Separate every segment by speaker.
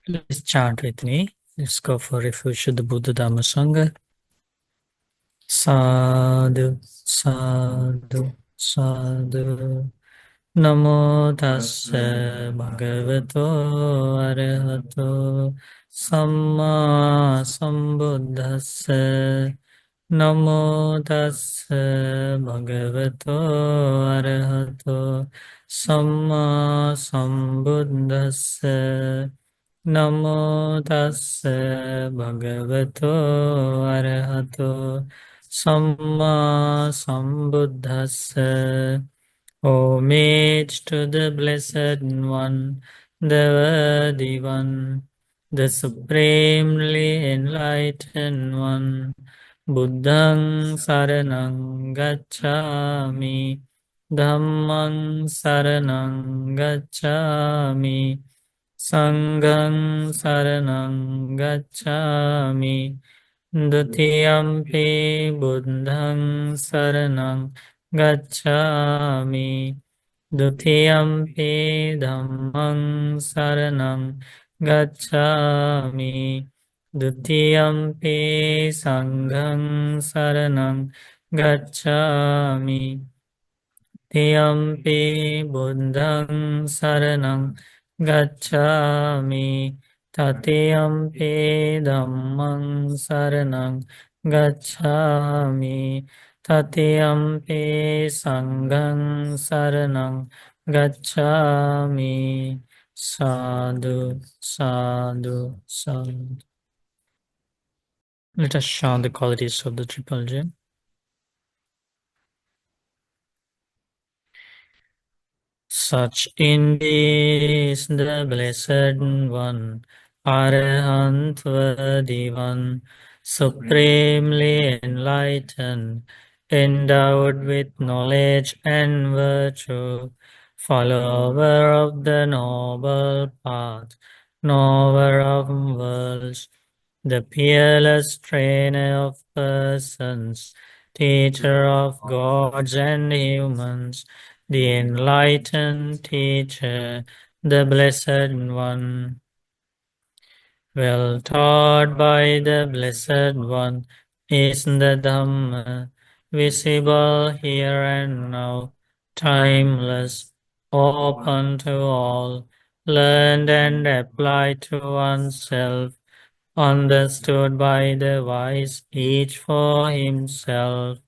Speaker 1: Please chant with me. Let's go for refuge to the Buddha Dhamma Sangha. Sadhu, sadhu, sadhu. Namo tassa bhagavato arahato samma sambuddhassa. Namo tassa bhagavato arahato samma sambuddhassa. Namo tassa bhagavato arahato samma sambuddhassa. Homage to the Blessed One, the Worthy One, the Supremely Enlightened One. Buddhang Saranang Gacchami, Dhammang Saranang Gacchami, Sanghang Saranang Gacchami, Dutiyampi Buddhang Saranang Gacchami, Dutiyampi Dhammang Saranang Gacchami, Dutiyampi Sanghang Saranang Gacchami, Tiyampi Buddhang Saranang Gacchami, Tatiyampi Dhammang Saranang Gacchami, Tatiyampi Sanghang Saranang Gacchami. Sadhu, sadhu, sadhu. Let us chant the qualities of the Triple Gem. Such indeed is the Blessed One, Arahant Worthy One, supremely enlightened, endowed with knowledge and virtue, follower of the noble path, knower of worlds, the peerless trainer of persons, teacher of gods and humans, the enlightened teacher, the Blessed One. Well taught by the Blessed One is the Dhamma, visible here and now, timeless, open to all, learned and applied to oneself, understood by the wise, each for himself.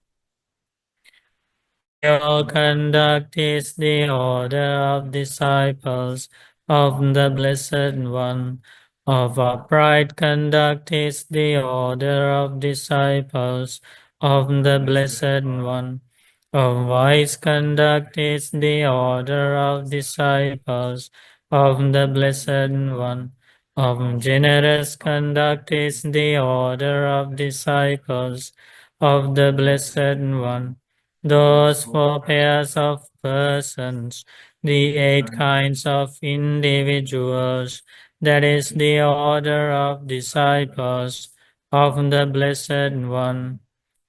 Speaker 1: Your conduct is the order of disciples of the Blessed One. Of upright conduct is the order of disciples of the Blessed One. Of wise conduct is the order of disciples of the Blessed One. Of generous conduct is the order of disciples of the Blessed One. Those 4 pairs of persons, the 8 kinds of individuals, that is the order of disciples of the Blessed One.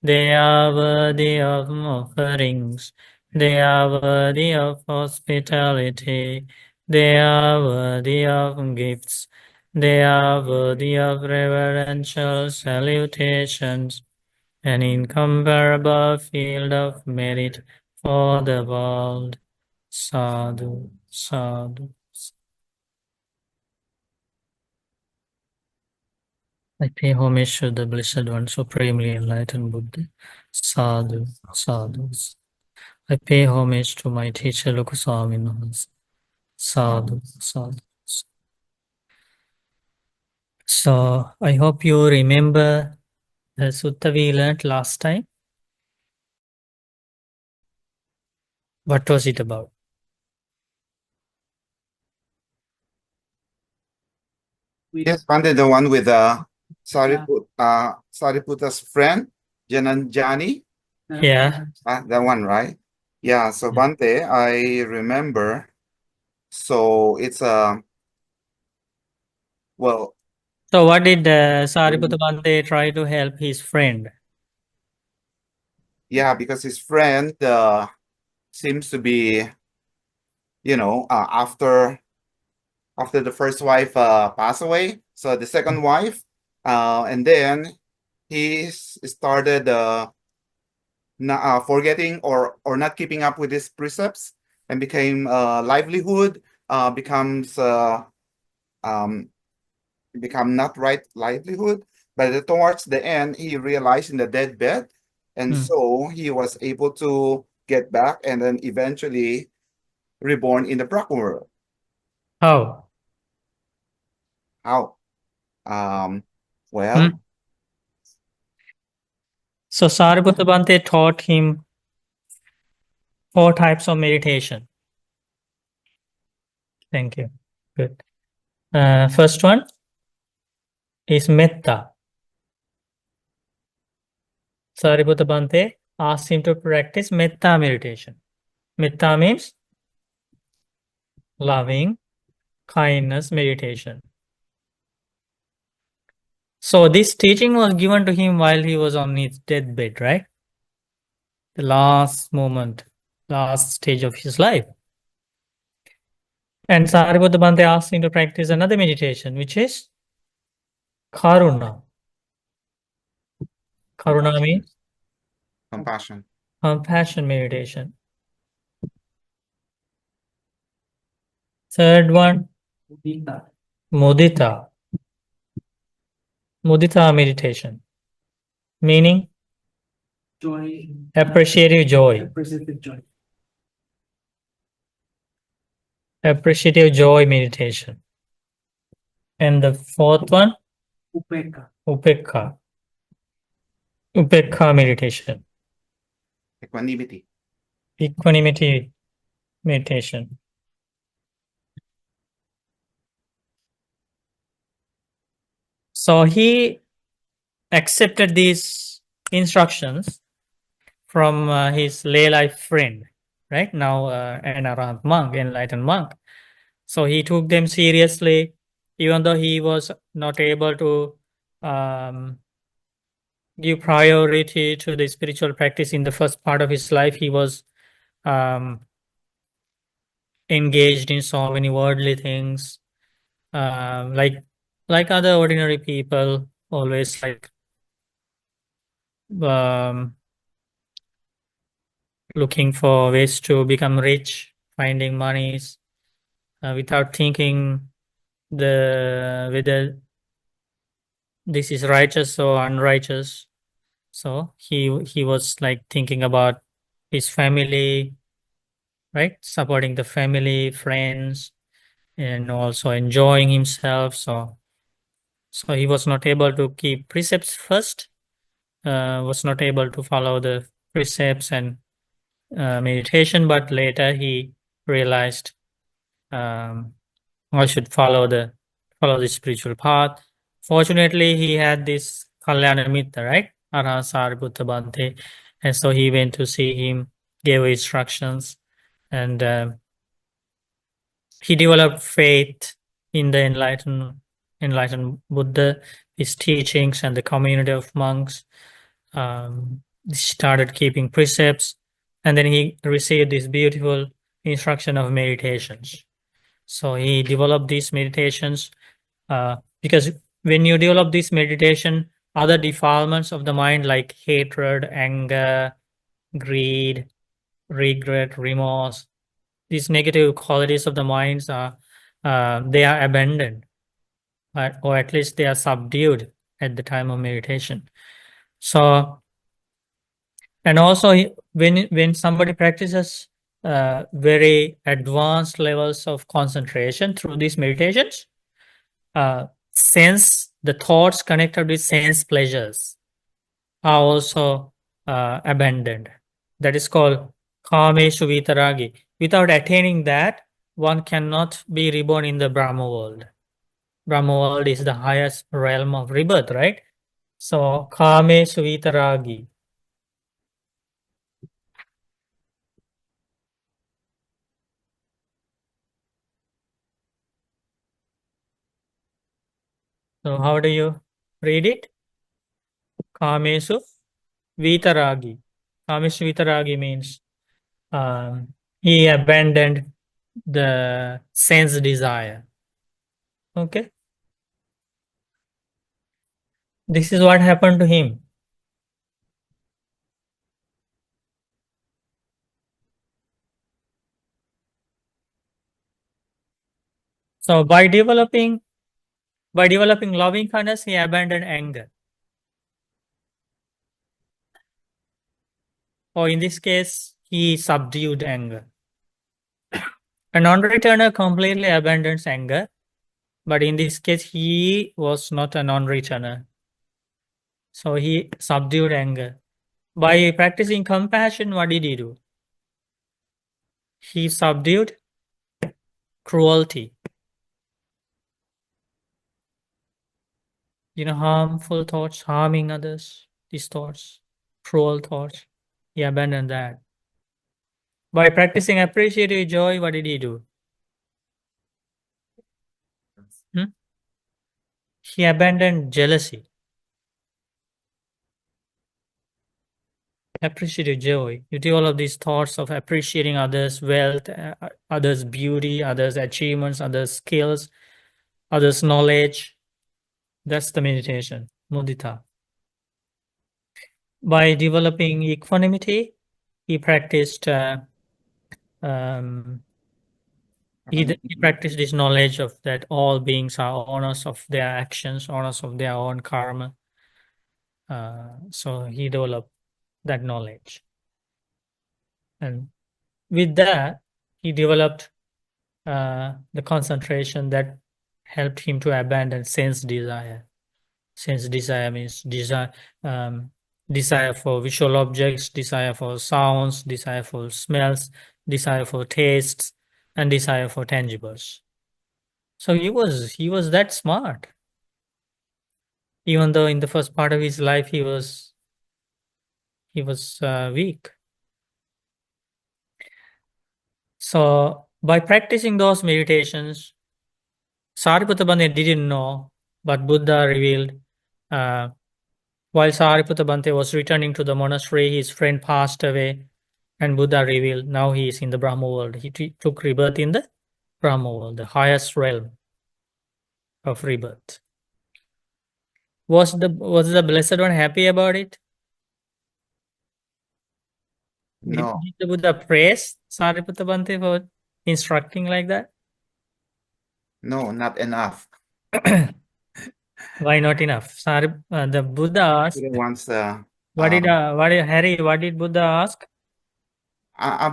Speaker 1: They are worthy of offerings, they are worthy of hospitality, they are worthy of gifts, they are worthy of reverential salutations, an incomparable field of merit for the world. Sadhu, sadhu. I pay homage to the Blessed One, Supremely Enlightened Buddha. Sadhu, sadhu. I pay homage to my teacher, Lokuswami Maharaj. Sadhu, sadhu. So, I hope you remember the sutta we learned last time. What was it about?
Speaker 2: Yes, Pandit, the one with Sariputta's friend, Jananjani.
Speaker 1: Yeah.
Speaker 2: That one, right? Yeah, so Bante, I remember. So it's well.
Speaker 1: So what did Sariputta Bhante try to help his friend?
Speaker 2: Yeah, because his friend seems to be, after after the first wife passed away. So the second wife, and then started forgetting or not keeping up with his precepts, and became livelihood becomes um, become not right livelihood. But towards the end, he realized in the deathbed, and so he was able to get back, and then eventually reborn in the Brahma world.
Speaker 1: How?
Speaker 2: How? Um, well,
Speaker 1: So Sariputta Bhante taught him 4 types of meditation. Thank you. Good. First one is metta. Sariputta Bhante asked him to practice metta meditation. Metta means loving kindness meditation. So this teaching was given to him while he was on his deathbed, right? The last moment, last stage of his life. And Sariputta Bhante asked him to practice another meditation, which is karuna. Karuna means
Speaker 2: compassion.
Speaker 1: compassion meditation. Third one, mudita. Mudita meditation, meaning
Speaker 3: Joy.
Speaker 1: appreciative joy. Appreciative joy meditation. And the fourth one,
Speaker 3: Upeka.
Speaker 1: upekha. Upekha meditation,
Speaker 2: Equanimity.
Speaker 1: equanimity meditation. So he accepted these instructions from his lay life friend, right? Now an arahant monk, enlightened monk. So he took them seriously, even though he was not able to um, give priority to the spiritual practice in the first part of his life. He was um, engaged in so many worldly things, like other ordinary people, always like um, looking for ways to become rich, finding monies without thinking the whether this is righteous or unrighteous. So he was like thinking about his family, right? Supporting the family, friends, and also enjoying himself. So he was not able to keep precepts first, was not able to follow the precepts and meditation, but later he realized um, I should follow the spiritual path. Fortunately, he had this Kalyana Mitra, right? Sariputta Bhante. And so he went to see him, gave instructions, and he developed faith in the enlightened Buddha, his teachings, and the community of monks. Started keeping precepts, and then he received this beautiful instruction of meditations. So he developed these meditations because when you develop this meditation, other defilements of the mind like hatred, anger, greed, regret, remorse, these negative qualities of the minds are they are abandoned, or at least they are subdued at the time of meditation. So, and also when somebody practices very advanced levels of concentration through these meditations, sense the thoughts connected with sense pleasures are also abandoned. That is called kameshu vitaragi. Without attaining that, one cannot be reborn in the Brahma world. Brahma world is the highest realm of rebirth, right? So kameshu vitaragi. So how do you read it? Kameshu vitaragi. Kameshu vitaragi means he abandoned the sense desire. Okay. This is what happened to him. So by developing loving kindness, he abandoned anger. Or in this case, he subdued anger. A non-returner completely abandons anger, but in this case, he was not a non-returner. So he subdued anger. By practicing compassion, what did he do? He subdued cruelty. Harmful thoughts, harming others, these thoughts, cruel thoughts. He abandoned that. By practicing appreciative joy, what did he do? He abandoned jealousy. Appreciative joy. You do all of these thoughts of appreciating others' wealth, others' beauty, others' achievements, others' skills, others' knowledge. That's the meditation, mudita. By developing equanimity, he practiced he practiced this knowledge of that all beings are owners of their actions, owners of their own karma. So he developed that knowledge. And with that, he developed the concentration that helped him to abandon sense desire. Sense desire means desire for visual objects, desire for sounds, desire for smells, desire for tastes, and desire for tangibles. So he was that smart, even though in the first part of his life he was weak. So by practicing those meditations, Sariputta Bante didn't know, but Buddha revealed. While Sariputta Bante was returning to the monastery, his friend passed away, and Buddha revealed. Now he is in the Brahma world. He took rebirth in the Brahma world, the highest realm of rebirth. Was the Blessed One happy about it?
Speaker 2: No,
Speaker 1: Did the Buddha praise Sariputta Bante for instructing like that?
Speaker 2: no, not enough.
Speaker 1: Why not enough? The Buddha asked.
Speaker 2: He wants
Speaker 1: Harry? What did Buddha ask?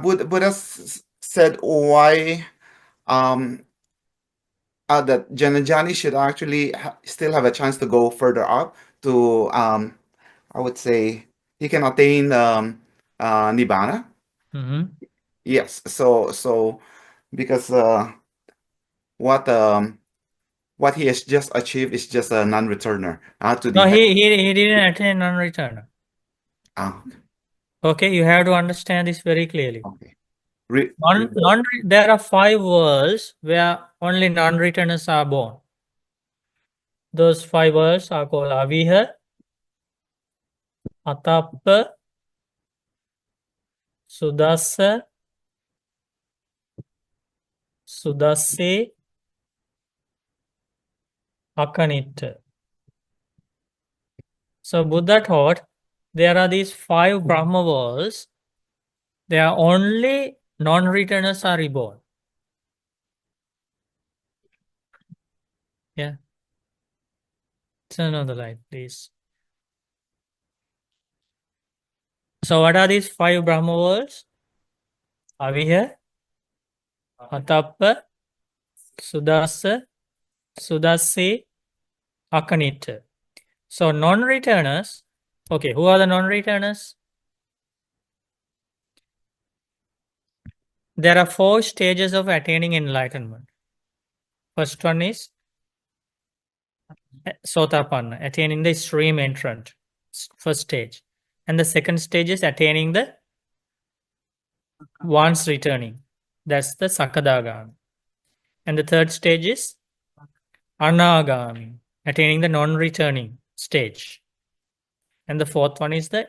Speaker 2: Buddha said why that Janajani should actually still have a chance to go further up to I would say he can attain Nibbana.
Speaker 1: Mm-hmm.
Speaker 2: Yes, so because what he has just achieved is just a non-returner to the
Speaker 1: No, he didn't attain non-returner.
Speaker 2: Ah,
Speaker 1: Okay, you have to understand this very clearly.
Speaker 2: okay.
Speaker 1: There are 5 worlds where only non-returners are born. Those 5 worlds are called Aviha, Atappa, Sudassa, Sudassi, Akanitta. So Buddha taught there are these 5 Brahma worlds. There are only non-returners are reborn. Yeah. Turn on the light, please. So what are these 5 Brahma worlds? Aviha, Atappa, Sudassa, Sudassi, Akanitta. So non-returners, okay, who are the non-returners? There are 4 stages of attaining enlightenment. First one is Sotapanna, attaining the stream entrant, first stage. And the second stage is attaining the once returning, that's the Sakadagami. And the third stage is Anagami, attaining the non-returning stage. And the fourth one is the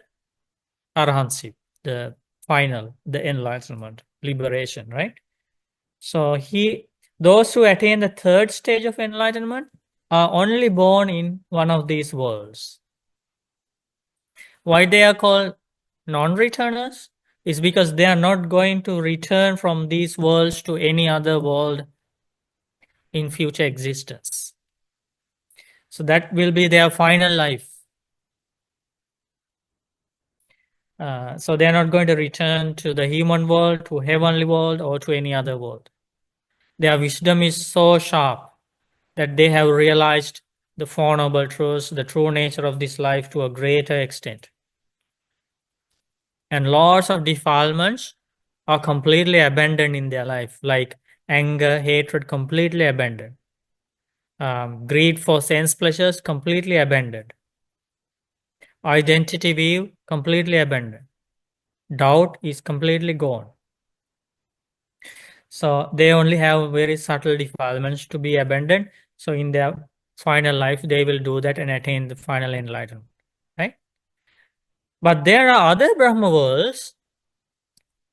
Speaker 1: Arhanship, the final, the enlightenment, liberation, right? So those who attain the third stage of enlightenment are only born in one of these worlds. Why they are called non-returners is because they are not going to return from these worlds to any other world in future existence. So that will be their final life. So they are not going to return to the human world, to heavenly world, or to any other world. Their wisdom is so sharp that they have realized the Four Noble Truths, the true nature of this life to a greater extent. And lots of defilements are completely abandoned in their life, like anger, hatred, completely abandoned. Greed for sense pleasures, completely abandoned. Identity view, completely abandoned. Doubt is completely gone. So they only have very subtle defilements to be abandoned. So in their final life, they will do that and attain the final enlightenment, right? But there are other Brahma worlds.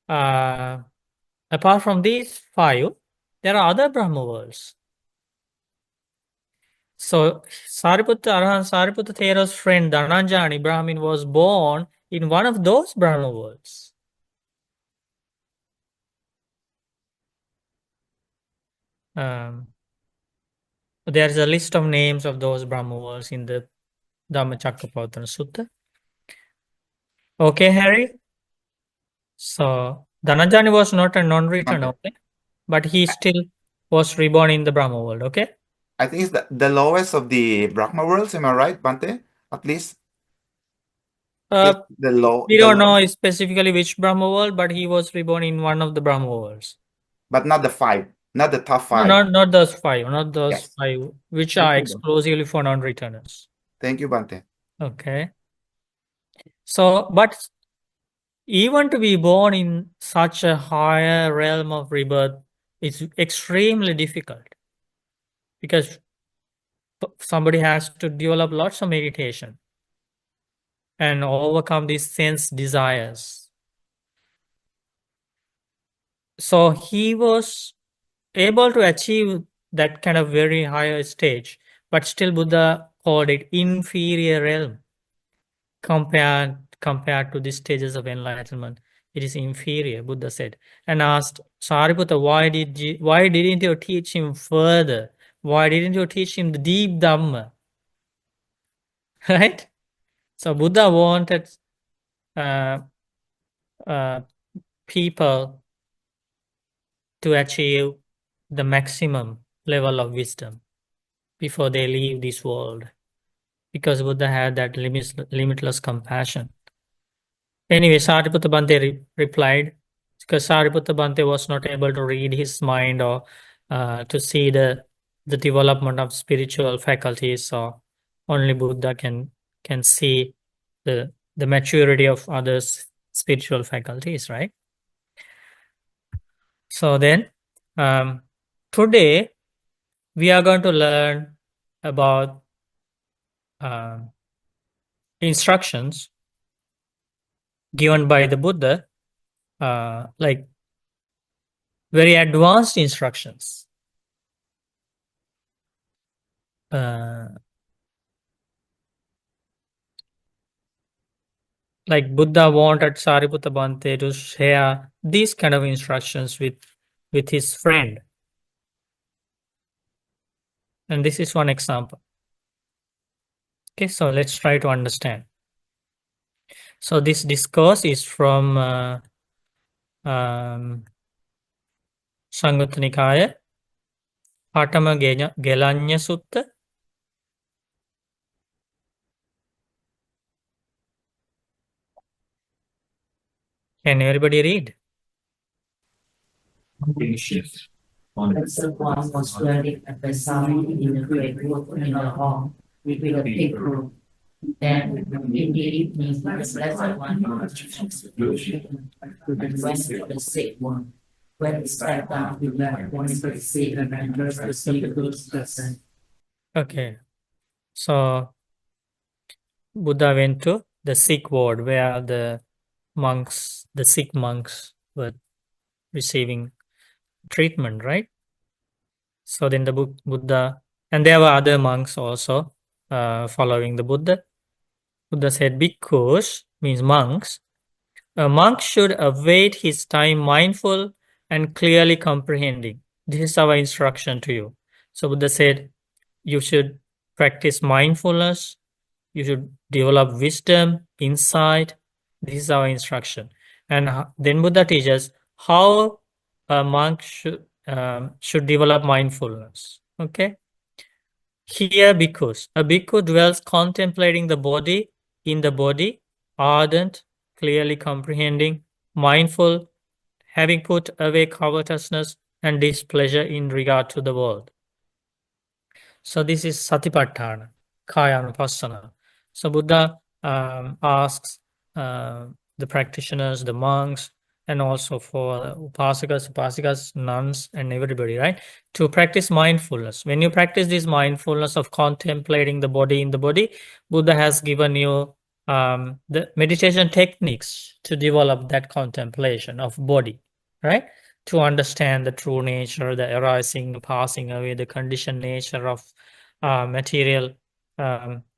Speaker 1: Apart from these 5, there are other Brahma worlds. So Sariputta, Arahant Sariputta Thera's friend Dhananjani Brahmin was born in one of those Brahma worlds. There is a list of names of those Brahma worlds in the Paṭhamagelaññasutta. Okay, Harry? So Dhananjani was not a non-returner, okay? But he still was reborn in the Brahma world, okay?
Speaker 2: I think it's the lowest of the Brahma worlds, am I right, Bante? At least it's the low.
Speaker 1: We don't know specifically which Brahma world, but he was reborn in one of the Brahma worlds.
Speaker 2: But not the 5, not the top 5.
Speaker 1: No, not those 5, not those
Speaker 2: Yes.
Speaker 1: 5, which
Speaker 2: Thank
Speaker 1: are
Speaker 2: you,
Speaker 1: exclusively for non-returners.
Speaker 2: Thank you, Bante.
Speaker 1: Okay. So, but even to be born in such a higher realm of rebirth is extremely difficult because somebody has to develop lots of meditation and overcome these sense desires. So he was able to achieve that kind of very higher stage, but still Buddha called it inferior realm compared to the stages of enlightenment. It is inferior, Buddha said, and asked Sariputta, why didn't you teach him further? Why didn't you teach him the deep Dhamma? Right? So Buddha wanted people to achieve the maximum level of wisdom before they leave this world, because Buddha had that limitless compassion. Anyway, Sariputta Bhante replied, because Sariputta Bhante was not able to read his mind or to see the development of spiritual faculties. So only Buddha can see the maturity of others' spiritual faculties, right? So then, today we are going to learn about instructions given by the Buddha, like very advanced instructions. Like Buddha wanted Sariputta Bhante to share these kind of instructions with his friend. And this is one example. Okay, so let's try to understand. So this discourse is from Samyutta Nikaya, Paṭhamagelaññasutta. Can everybody read?
Speaker 4: The one was dwelling at the side in a great room in a hall with a big room. Then in the evening, the blessed one and went to the sick one. When he sat down, he met one of the sick and nursed the sick person.
Speaker 1: Okay, so Buddha went to the sick ward where the sick monks were receiving treatment, right? So then the Buddha, and there were other monks also following the Buddha. Buddha said, bhikkhus means monks. A monk should await his time mindful and clearly comprehending. This is our instruction to you. So Buddha said, you should practice mindfulness, you should develop wisdom, insight. This is our instruction. And then Buddha teaches how a monk should develop mindfulness. Okay. Here, bhikkhus. A bhikkhu dwells contemplating the body in the body, ardent, clearly comprehending, mindful, having put away covetousness and displeasure in regard to the world. So this is Satipatthana, Kaya-anupassana. So Buddha asks the practitioners, the monks, and also for upasakas, upasikas, nuns, and everybody, right, to practice mindfulness. When you practice this mindfulness of contemplating the body in the body, Buddha has given you the meditation techniques to develop that contemplation of body, right? To understand the true nature, the arising, passing away, the conditioned nature of material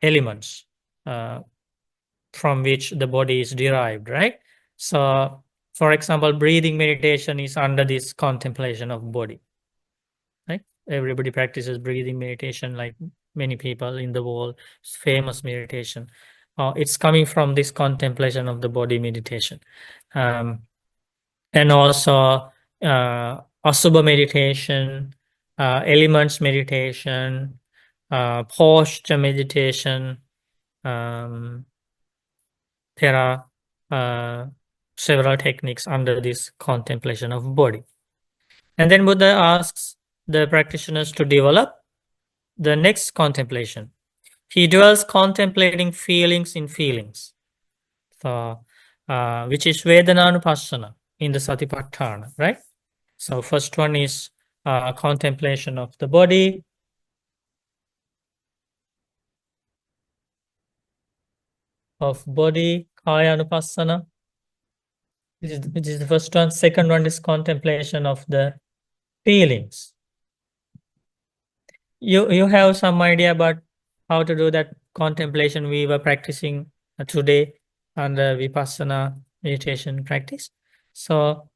Speaker 1: elements from which the body is derived, right? So, for example, breathing meditation is under this contemplation of body, right? Everybody practices breathing meditation, like many people in the world, it's famous meditation. It's coming from this contemplation of the body meditation. And also Asubha meditation, elements meditation, posture meditation. There are several techniques under this contemplation of body. And then Buddha asks the practitioners to develop the next contemplation. He dwells contemplating feelings in feelings, so, which is Vedana-anupassana in the Satipatthana, right? So first one is contemplation of the body. Kaya-anupassana. Which is the first one. Second one is contemplation of the feelings. You have some idea about how to do that contemplation we were practicing today under Vipassana meditation practice. So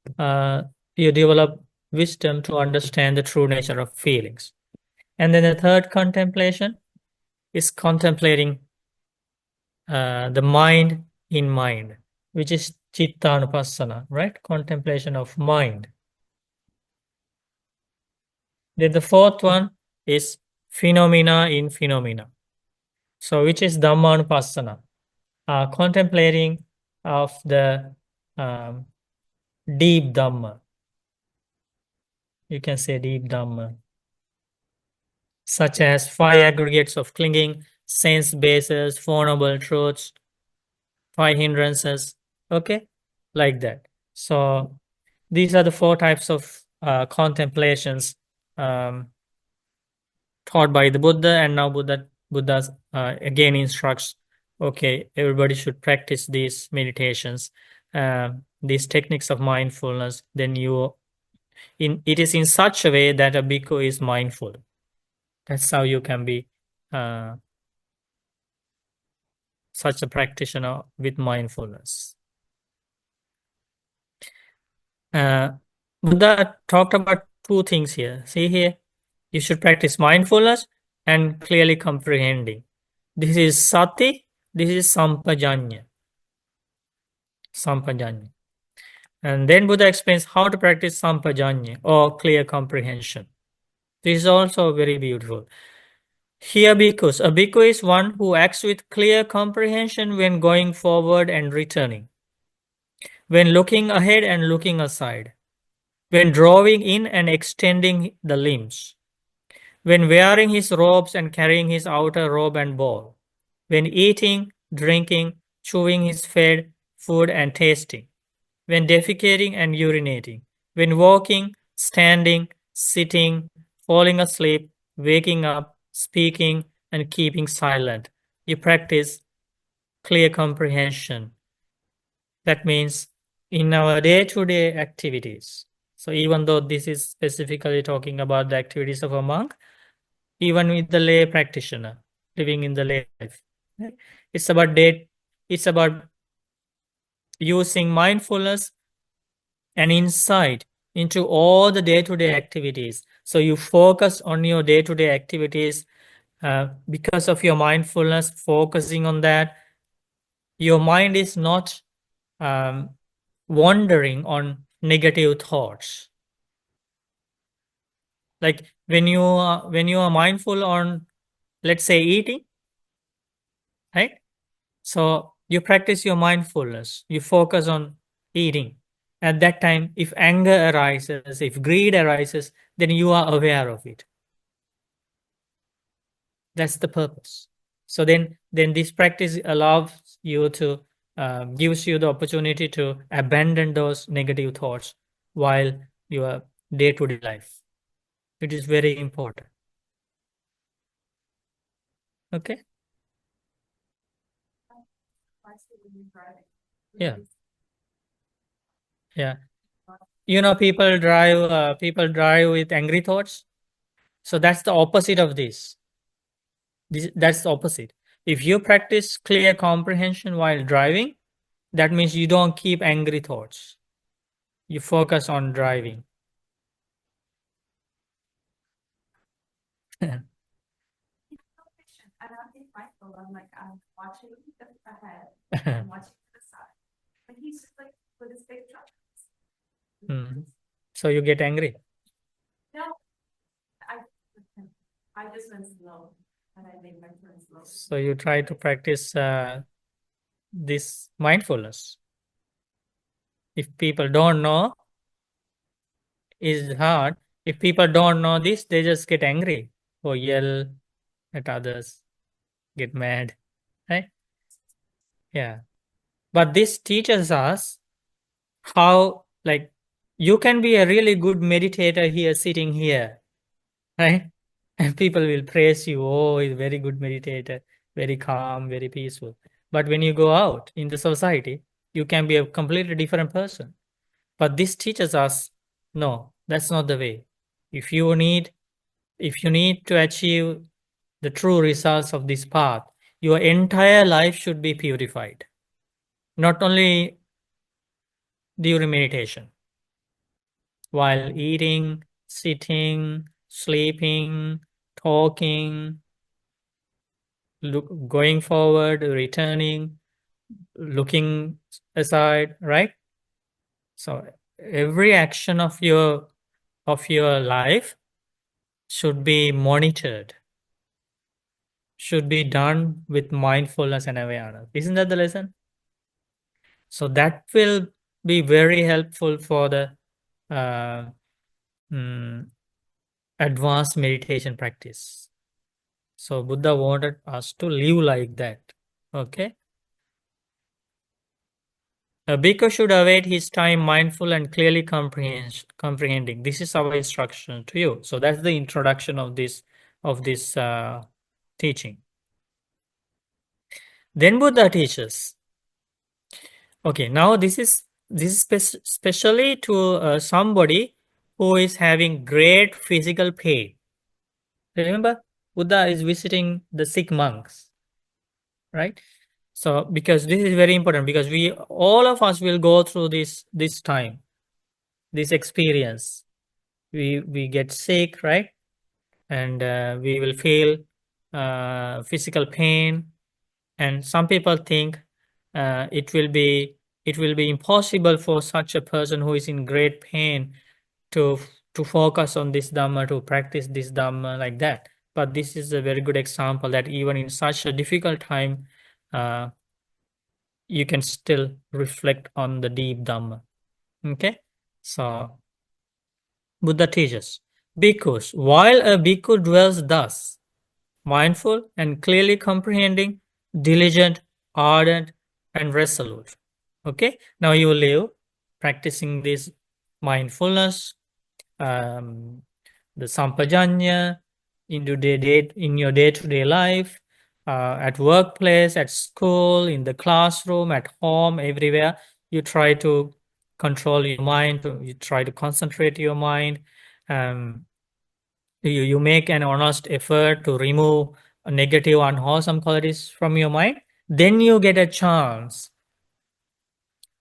Speaker 1: you develop wisdom to understand the true nature of feelings. And then the third contemplation is contemplating the mind in mind, which is Chitta-anupassana, right? Contemplation of mind. Then the fourth one is phenomena in phenomena. So which is Dhamma-anupassana, contemplating of the deep Dhamma. You can say deep Dhamma, such as 5 aggregates of clinging, sense bases, Four Noble Truths, 5 hindrances, okay, like that. So these are the 4 types of contemplations taught by the Buddha, and now Buddha again instructs, okay, everybody should practice these meditations, these techniques of mindfulness. Then it is in such a way that a bhikkhu is mindful. That's how you can be such a practitioner with mindfulness. Buddha talked about 2 things here. See here, you should practice mindfulness and clearly comprehending. This is sati, this is sampajañña. And then Buddha explains how to practice sampajañña or clear comprehension. This is also very beautiful. Here, bhikkhus. A bhikkhu is one who acts with clear comprehension when going forward and returning, when looking ahead and looking aside, when drawing in and extending the limbs, when wearing his robes and carrying his outer robe and bowl, when eating, drinking, chewing his food and tasting, when defecating and urinating, when walking, standing, sitting, falling asleep, waking up, speaking, and keeping silent. You practice clear comprehension. That means in our day-to-day activities, So even though this is specifically talking about the activities of a monk, even with the lay practitioner living in the lay life, right? It's about using mindfulness and insight into all the day-to-day activities. So you focus on your day-to-day activities because of your mindfulness, focusing on that. Your mind is not wandering on negative thoughts. Like when you are mindful on, let's say, eating, right? So you practice your mindfulness, you focus on eating. At that time, if anger arises, if greed arises, then you are aware of it. That's the purpose. So then this practice allows you to, gives you the opportunity to abandon those negative thoughts while your day-to-day life. It is very important. Okay? Yeah. Yeah. You know, people drive with angry thoughts. So that's the opposite of this. That's the opposite. If you practice clear comprehension while driving, that means you don't keep angry thoughts. You focus on driving.
Speaker 5: I'm not being mindful. I'm like, I'm watching ahead, I'm watching to the side. And he's just like with his big truck.
Speaker 1: So you get angry.
Speaker 5: No, I just went slow and I made my turn slow.
Speaker 1: So you try to practice this mindfulness. If people don't know, it's hard. If people don't know this, they just get angry or yell at others, get mad, right? Yeah. But this teaches us how, like, you can be a really good meditator here, sitting here, right? And people will praise you. Oh, he's a very good meditator, very calm, very peaceful. But when you go out in the society, you can be a completely different person. But this teaches us, no, that's not the way. If you need to achieve the true results of this path, your entire life should be purified, not only during meditation, while eating, sitting, sleeping, talking, going forward, returning, looking aside, right? So every action of your life should be monitored, should be done with mindfulness and awareness. Isn't that the lesson? So that will be very helpful for the advanced meditation practice. So Buddha wanted us to live like that. Okay. A bhikkhu should await his time mindful and clearly comprehending. This is our instruction to you. So that's the introduction of this teaching. Then Buddha teaches. Okay, now this is especially to somebody who is having great physical pain. Remember, Buddha is visiting the sick monks, right? So because this is very important, because all of us will go through this time, this experience. We get sick, right? And we will feel physical pain, and some people think it will be impossible for such a person who is in great pain to focus on this Dhamma, to practice this Dhamma like that. But this is a very good example that even in such a difficult time, you can still reflect on the deep Dhamma. Okay, so Buddha teaches, bhikkhus, while a bhikkhu dwells thus, mindful and clearly comprehending, diligent, ardent, and resolute. Okay, now you live practicing this mindfulness, the sampajañña in your day-to-day life, at workplace, at school, in the classroom, at home, everywhere. You try to control your mind, you try to concentrate your mind. You make an honest effort to remove negative, unwholesome qualities from your mind. Then you get a chance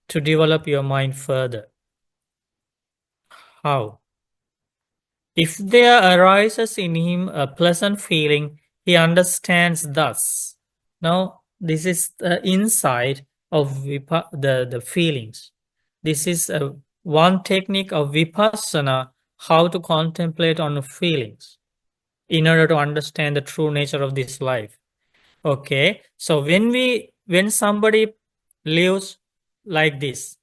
Speaker 1: to develop your mind further. How? If there arises in him a pleasant feeling, he understands thus. Now, this is the insight of the feelings. This is one technique of vipassana, how to contemplate on the feelings in order to understand the true nature of this life. Okay, so when somebody lives like this,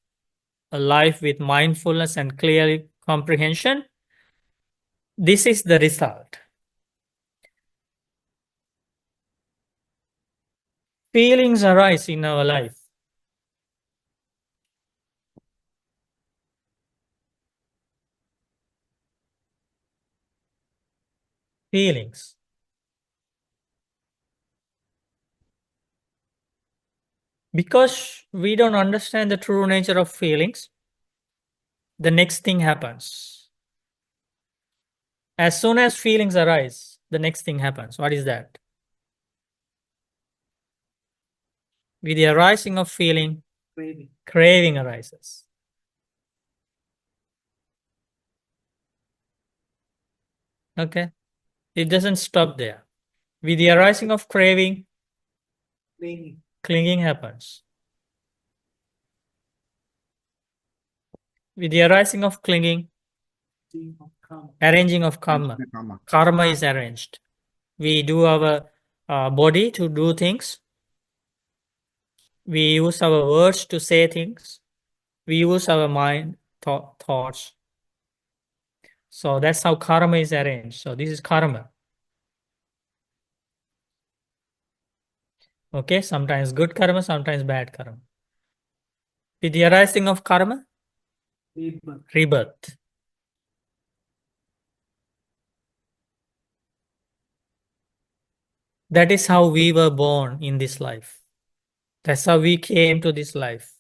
Speaker 1: a life with mindfulness and clear comprehension, this is the result. Feelings arise in our life. Feelings. Because we don't understand the true nature of feelings, the next thing happens. As soon as feelings arise, the next thing happens. What is that? With the arising of feeling, craving arises. Okay? It doesn't stop there. With the arising of craving, clinging happens. With the arising of clinging, arranging of karma.
Speaker 2: Karma.
Speaker 1: Karma is arranged. We do our body to do things. We use our words to say things. We use our mind thoughts. So that's how karma is arranged. So this is karma. Okay, sometimes good karma, sometimes bad karma. With the arising of karma, rebirth. That is how we were born in this life. That's how we came to this life.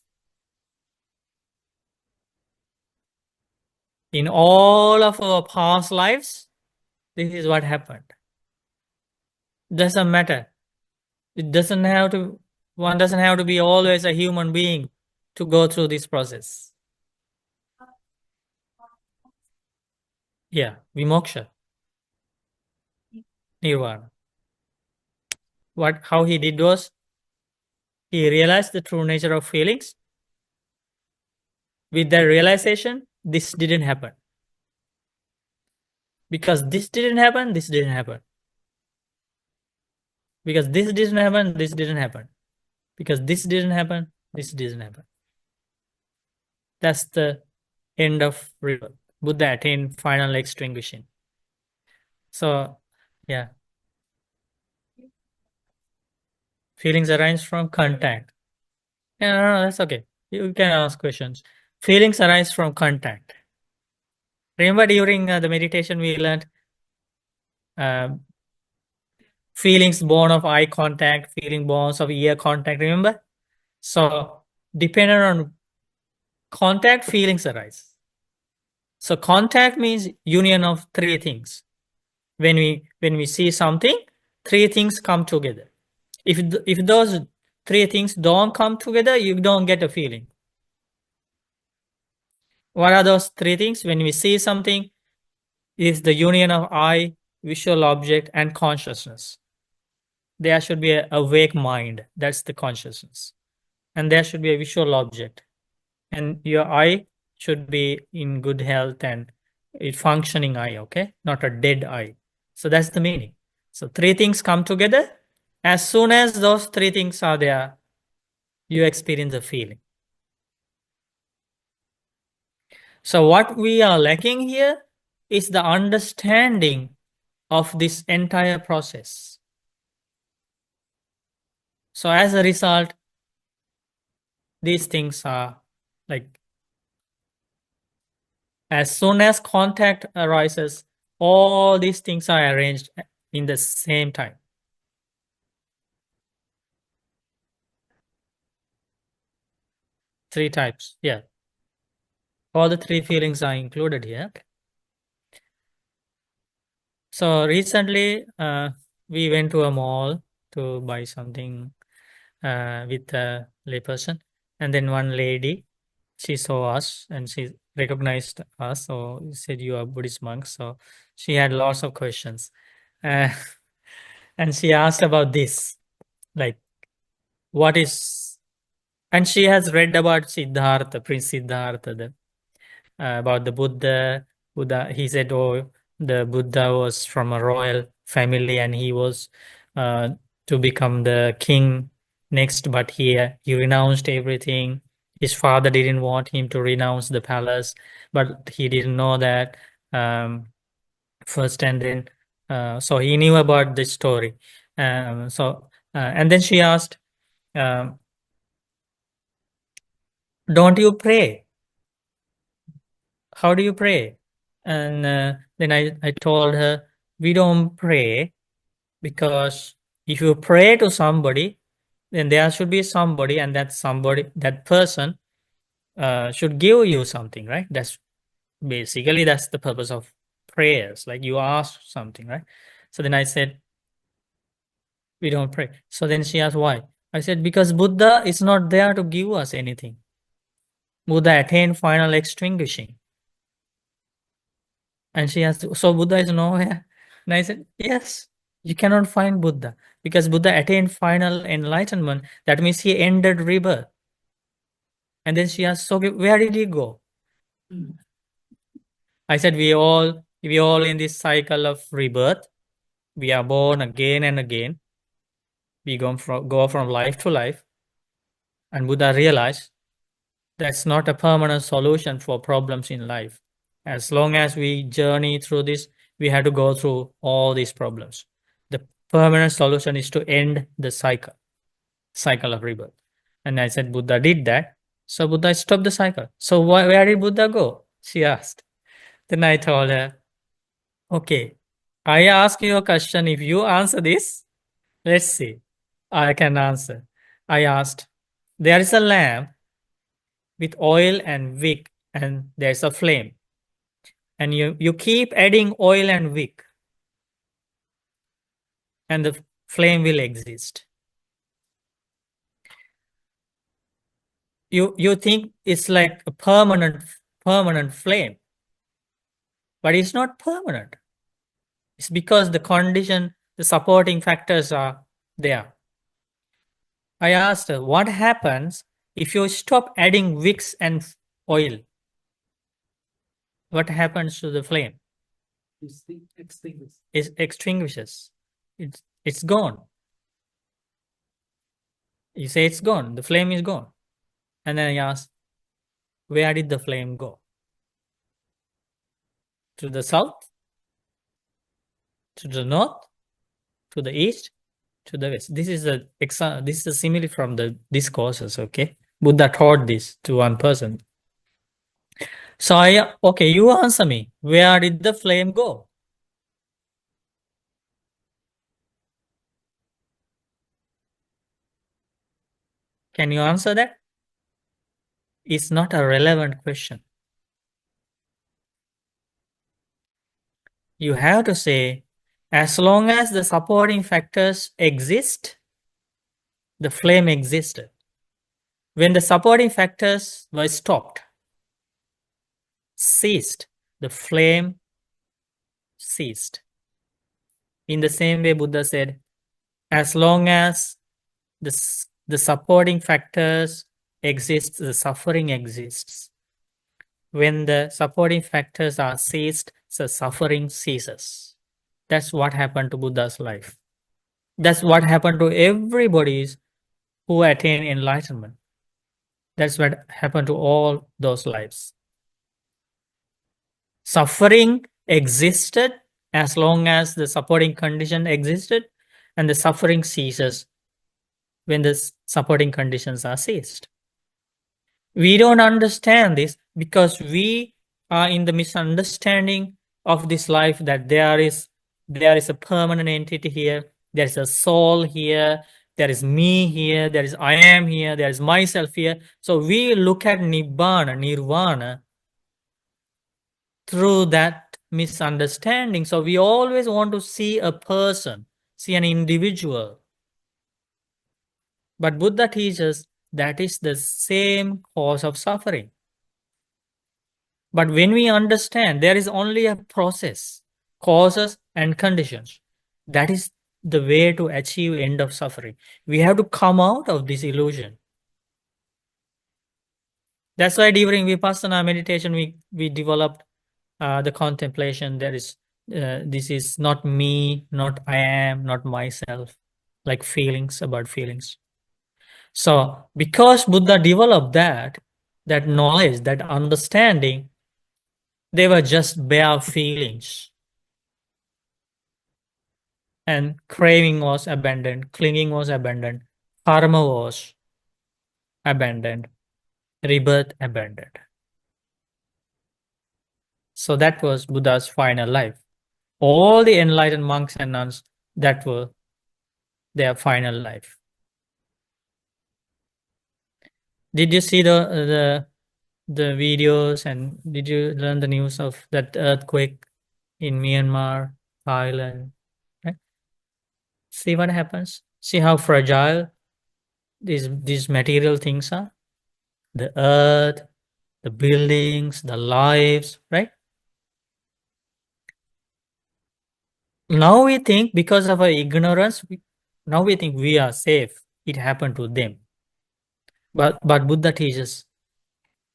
Speaker 1: In all of our past lives, this is what happened. Doesn't matter. It doesn't have to, one doesn't have to be always a human being to go through this process. Yeah, vimoksha. Nirvana. How he did was, he realized the true nature of feelings. With that realization, this didn't happen. Because this didn't happen, this didn't happen. Because this didn't happen, this didn't happen. Because this didn't happen, this didn't happen. That's the end of rebirth. Buddha attained final extinguishing. So, yeah. Feelings arise from contact. Yeah, no, that's okay. You can ask questions. Feelings arise from contact. Remember during the meditation we learned feelings born of eye contact, feeling born of ear contact, remember? So, depending on contact, feelings arise. So, contact means union of three things. When we see something, three things come together. If those three things don't come together, you don't get a feeling. What are those three things? When we see something, is the union of eye, visual object, and consciousness. There should be an awake mind. That's the consciousness. And there should be a visual object. And your eye should be in good health and a functioning eye, okay? Not a dead eye. So that's the meaning. So three things come together. As soon as those three things are there, you experience a feeling. So what we are lacking here is the understanding of this entire process. So as a result, these things are like, as soon as contact arises, all these things are arranged in the same time. Three types, yeah. All the three feelings are included here. So recently, we went to a mall to buy something with a layperson, and then one lady, she saw us and she recognized us. So she said, "You are Buddhist monks." So she had lots of questions, uh, and she asked about this, like, what is, and she has read about Siddhartha, Prince Siddhartha, about the Buddha. He said, "Oh, the Buddha was from a royal family, and he was uh, to become the king next, but he renounced everything. His father didn't want him to renounce the palace, but he didn't know that first, and then so he knew about this story. And then she asked, um, "Don't you pray? How do you pray?" And then I told her, we don't pray because if you pray to somebody, then there should be somebody, and that person should give you something, right? That's the purpose of prayers. Like you ask something, right? So then I said, we don't pray. So then she asked why. I said, because Buddha is not there to give us anything. Buddha attained final extinguishing. And she asked, so Buddha is nowhere? And I said, yes, you cannot find Buddha because Buddha attained final enlightenment. That means he ended rebirth. And then she asked, so where did he go? I said, we all in this cycle of rebirth. We are born again and again. We go from life to life. And Buddha realized that's not a permanent solution for problems in life. As long as we journey through this, we have to go through all these problems. The permanent solution is to end the cycle of rebirth. And I said, Buddha did that. So Buddha stopped the cycle. So where did Buddha go? She asked. Then I told her, okay, I ask you a question. If you answer this, let's see. I can answer. I asked, there is a lamp with oil and wick, and there's a flame. And you keep adding oil and wick, and the flame will exist. You think it's like a permanent flame, but it's not permanent. It's because the supporting factors are there. I asked her, what happens if you stop adding wicks and oil? What happens to the flame? It extinguishes. It's gone. You say it's gone. The flame is gone. And then I asked, where did the flame go? To the south? To the north? To the east? To the west? This is a simile from the discourses, okay? Buddha taught this to one person. So okay, you answer me. Where did the flame go? Can you answer that? It's not a relevant question. You have to say, as long as the supporting factors exist, the flame existed. When the supporting factors were stopped, ceased, the flame ceased. In the same way, Buddha said, as long as the supporting factors exist, the suffering exists. When the supporting factors are ceased, the suffering ceases. That's what happened to Buddha's life. That's what happened to everybody who attain enlightenment. That's what happened to all those lives. Suffering existed as long as the supporting condition existed, and the suffering ceases when the supporting conditions are ceased. We don't understand this because we are in the misunderstanding of this life, that there is a permanent entity here, there is a soul here, there is me here, there is I am here, there is myself here. So we look at nirvana through that misunderstanding. So we always want to see a person, see an individual. But Buddha teaches that is the same cause of suffering. But when we understand there is only a process, causes and conditions, that is the way to achieve end of suffering. We have to come out of this illusion. That's why during Vipassana meditation, we developed the contemplation. There is this is not me, not I am, not myself, like feelings about feelings. So because Buddha developed that knowledge, that understanding, they were just bare feelings. And craving was abandoned, clinging was abandoned, karma was abandoned, rebirth abandoned. So that was Buddha's final life. All the enlightened monks and nuns, that were their final life. Did you see the videos, and did you learn the news of that earthquake in Myanmar, Thailand? Right? See what happens. See how fragile these material things are. The earth, the buildings, the lives, right? Now we think because of our ignorance, now we think we are safe. It happened to them. But Buddha teaches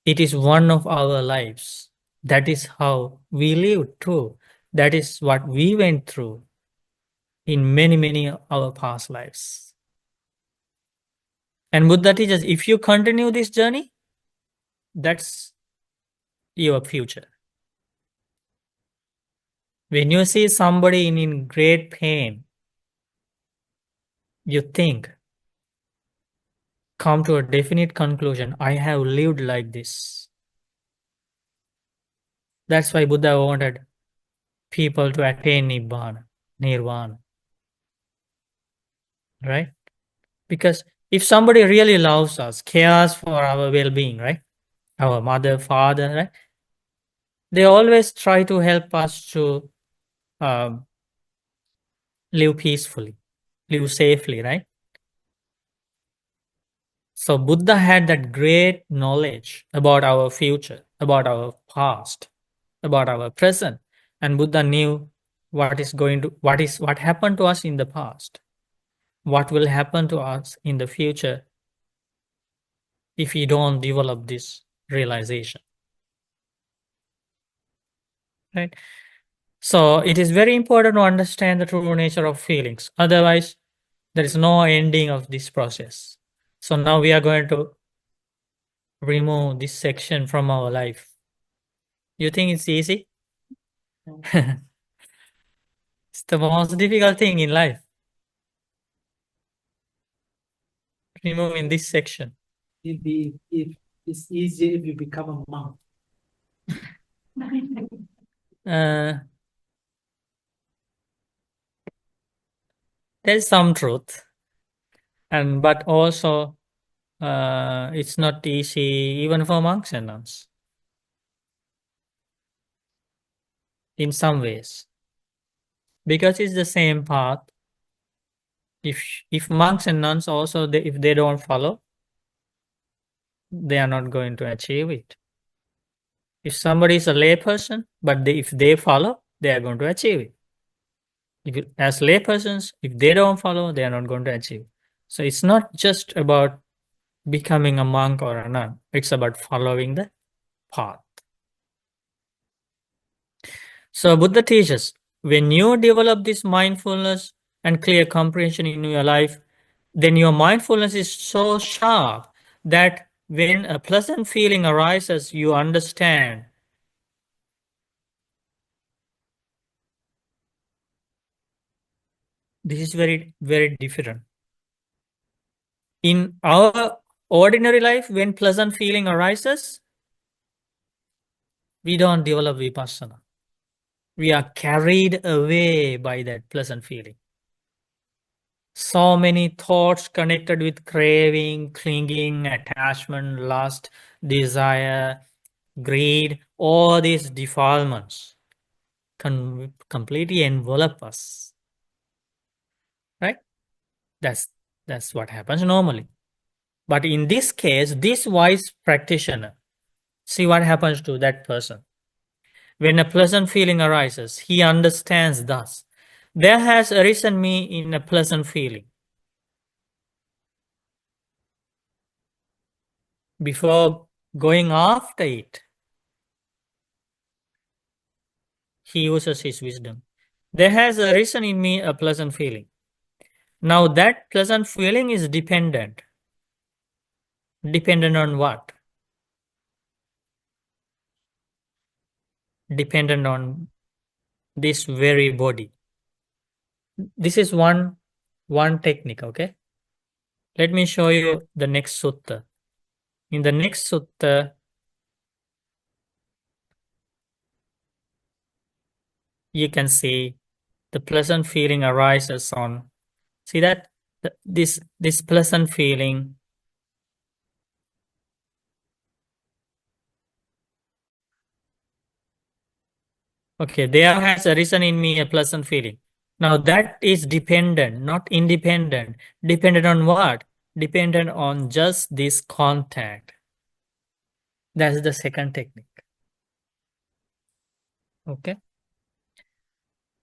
Speaker 1: it is one of our lives. That is how we lived through. That is what we went through in many our past lives. And Buddha teaches if you continue this journey, that's your future. When you see somebody in great pain, you think, come to a definite conclusion, I have lived like this. That's why Buddha wanted people to attain nirvana, right? Because if somebody really loves us, cares for our well-being, right? Our mother, father, right? They always try to help us to live peacefully, live safely, right? So Buddha had that great knowledge about our future, about our past, about our present, and Buddha knew what happened to us in the past, what will happen to us in the future if we don't develop this realization, right? So it is very important to understand the true nature of feelings. Otherwise, there is no ending of this process. So now we are going to remove this section from our life. You think it's easy? It's the most difficult thing in life. Removing this section.
Speaker 3: If it's easier if you become a monk.
Speaker 1: There's some truth, but also it's not easy even for monks and nuns in some ways, because it's the same path. If monks and nuns also if they don't follow, they are not going to achieve it. If somebody is a lay person, but if they follow, they are going to achieve it. As lay persons, if they don't follow, they are not going to achieve. So it's not just about becoming a monk or a nun. It's about following the path. So Buddha teaches, when you develop this mindfulness and clear comprehension in your life, then your mindfulness is so sharp that when a pleasant feeling arises, you understand this is very different. In our ordinary life, when pleasant feeling arises, we don't develop vipassana. We are carried away by that pleasant feeling. So many thoughts connected with craving, clinging, attachment, lust, desire, greed, all these defilements completely envelop us. Right? That's what happens normally. But in this case, this wise practitioner, see what happens to that person. When a pleasant feeling arises, he understands thus. There has arisen me in a pleasant feeling. Before going after it, he uses his wisdom. There has arisen in me a pleasant feeling. Now that pleasant feeling is dependent. Dependent on what? Dependent on this very body. This is one technique, okay? Let me show you the next sutta. In the next sutta, you can see the pleasant feeling arises on. See that this pleasant feeling. Okay, there has arisen in me a pleasant feeling. Now that is dependent, not independent. Dependent on what? Dependent on just this contact. That's the second technique. Okay.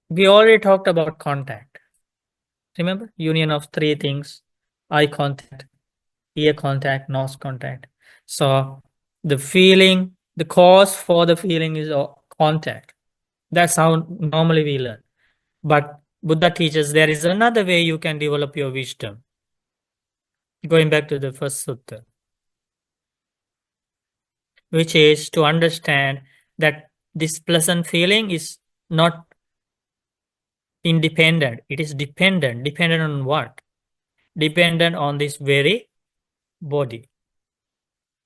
Speaker 1: We already talked about contact. Remember? Union of three things: eye contact, ear contact, nose contact. So the feeling, the cause for the feeling is contact. That's how normally we learn. But Buddha teaches there is another way you can develop your wisdom. Going back to the first sutta, which is to understand that this pleasant feeling is not independent. It is dependent. Dependent on what? Dependent on this very body.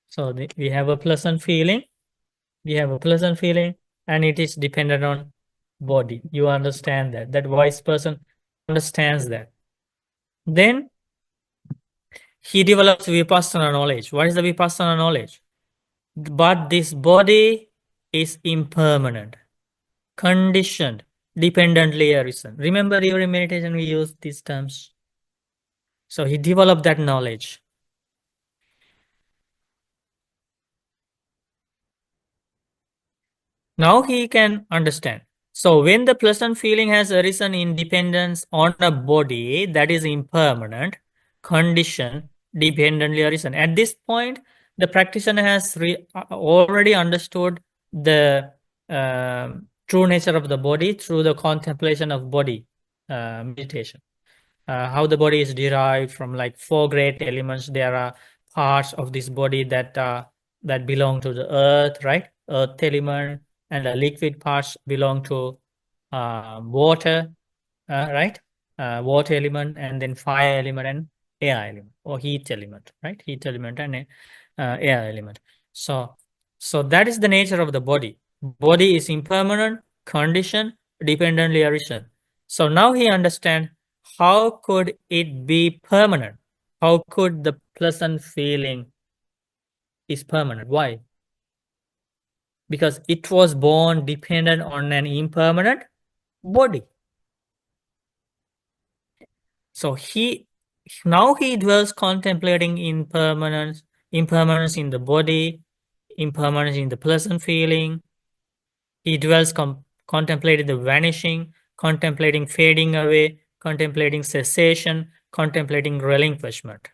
Speaker 1: So we have a pleasant feeling. We have a pleasant feeling, and it is dependent on body. You understand that. That wise person understands that. Then he develops vipassana knowledge. What is the vipassana knowledge? But this body is impermanent, conditioned, dependently arisen. Remember, during meditation we use these terms. So he developed that knowledge. Now he can understand. So when the pleasant feeling has arisen in dependence on a body that is impermanent, conditioned, dependently arisen. At this point, the practitioner has already understood the true nature of the body through the contemplation of body meditation. How the body is derived from like four great elements. There are parts of this body that belong to the earth, right? Earth element, and the liquid parts belong to water, right? Water element, and then fire element and air element, or heat element, right? Heat element and air element. So that is the nature of the body. Body is impermanent, conditioned, dependently arisen. So now he understands how could it be permanent? How could the pleasant feeling is permanent? Why? Because it was born dependent on an impermanent body. So now he dwells contemplating impermanence in the body, impermanence in the pleasant feeling. He dwells contemplating the vanishing, contemplating fading away, contemplating cessation, contemplating relinquishment.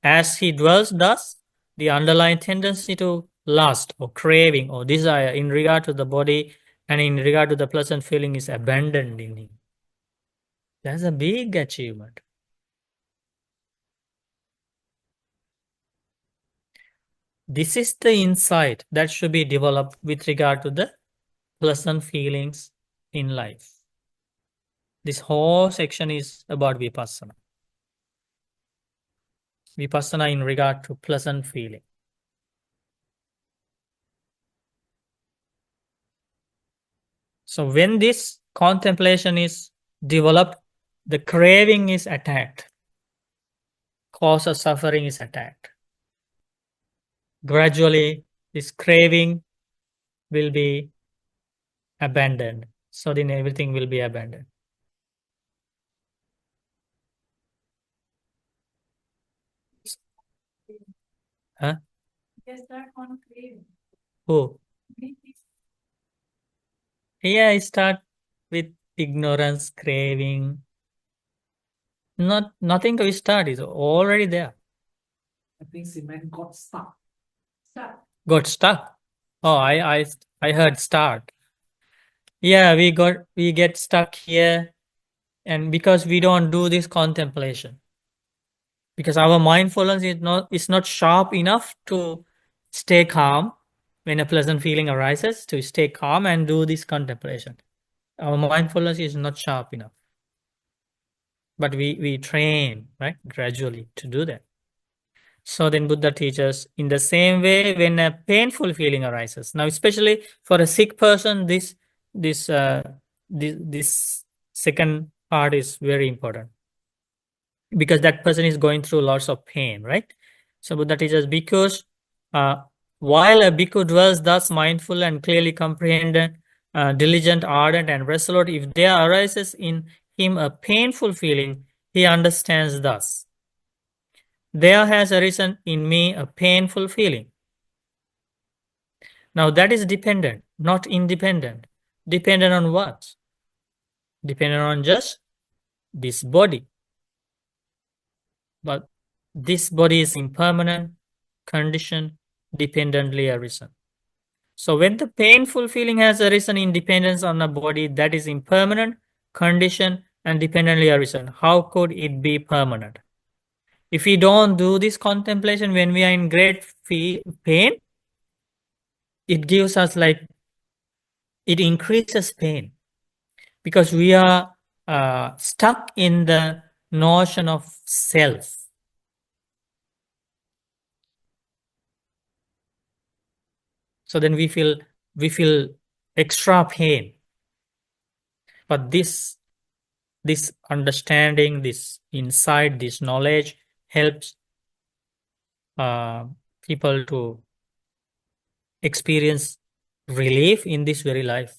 Speaker 1: As he dwells thus, the underlying tendency to lust or craving or desire in regard to the body and in regard to the pleasant feeling is abandoned in him. That's a big achievement. This is the insight that should be developed with regard to the pleasant feelings in life. This whole section is about vipassana. Vipassana in regard to pleasant feeling. So when this contemplation is developed, the craving is attacked. Cause of suffering is attacked. Gradually, this craving will be abandoned. So then everything will be abandoned. Huh?
Speaker 5: Yes, that one craving.
Speaker 1: Who? Yeah, I start with ignorance, craving. Nothing to start, is already there.
Speaker 3: I think cement got stuck.
Speaker 5: Stop.
Speaker 1: Got stuck. Oh, I heard start. Yeah, we get stuck here, and because we don't do this contemplation, because our mindfulness is not sharp enough to stay calm when a pleasant feeling arises, to stay calm and do this contemplation. Our mindfulness is not sharp enough. But we train, right, gradually to do that. So then Buddha teaches in the same way when a painful feeling arises. Now, especially for a sick person, this this second part is very important, because that person is going through lots of pain, right? So Buddha teaches because while a bhikkhu dwells thus mindful and clearly comprehended, diligent, ardent, and resolute, if there arises in him a painful feeling, he understands thus: there has arisen in me a painful feeling. Now that is dependent, not independent. Dependent on what? Dependent on just this body. But this body is impermanent, conditioned, dependently arisen. So when the painful feeling has arisen in dependence on a body that is impermanent, conditioned, and dependently arisen, how could it be permanent? If we don't do this contemplation when we are in great pain, it gives us it increases pain, because we are stuck in the notion of self. So then we feel extra pain. But this understanding, this insight, this knowledge helps people to experience relief in this very life.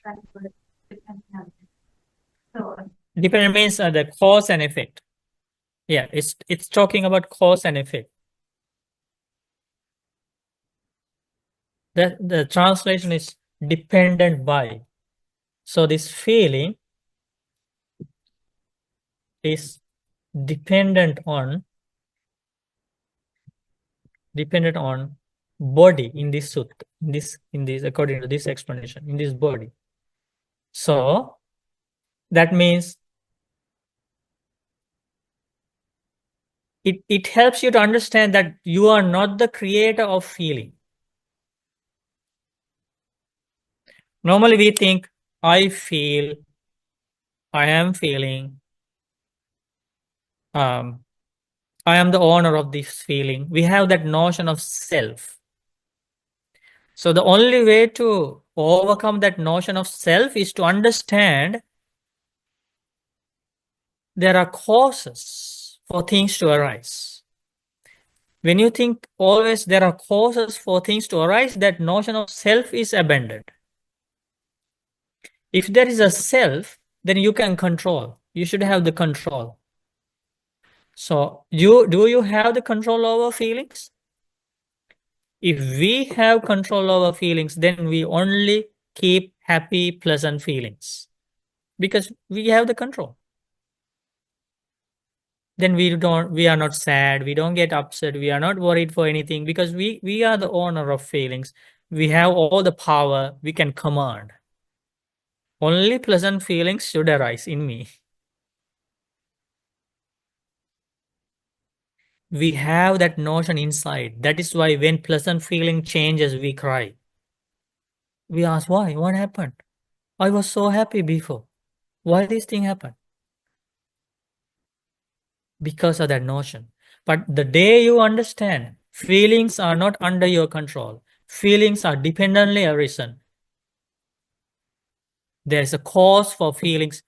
Speaker 5: That's what it depends on. So,
Speaker 1: Dependent means the cause and effect. Yeah, it's talking about cause and effect. The translation is dependent by. So this feeling is dependent on body in this sutta, in this according to this explanation, in this body. So that means it helps you to understand that you are not the creator of feeling. Normally we think, I am feeling, I am the owner of this feeling. We have that notion of self. So the only way to overcome that notion of self is to understand there are causes for things to arise. When you think always there are causes for things to arise, that notion of self is abandoned. If there is a self, then you can control. You should have the control. So do you have the control over feelings? If we have control over feelings, then we only keep happy, pleasant feelings, because we have the control. Then we are not sad, we don't get upset, we are not worried for anything, because we are the owner of feelings. We have all the power, we can command. Only pleasant feelings should arise in me. We have that notion inside. That is why when pleasant feeling changes, we cry. We ask, why? What happened? I was so happy before. Why this thing happened? Because of that notion. But the day you understand feelings are not under your control, feelings are dependently arisen, there is a cause for feelings,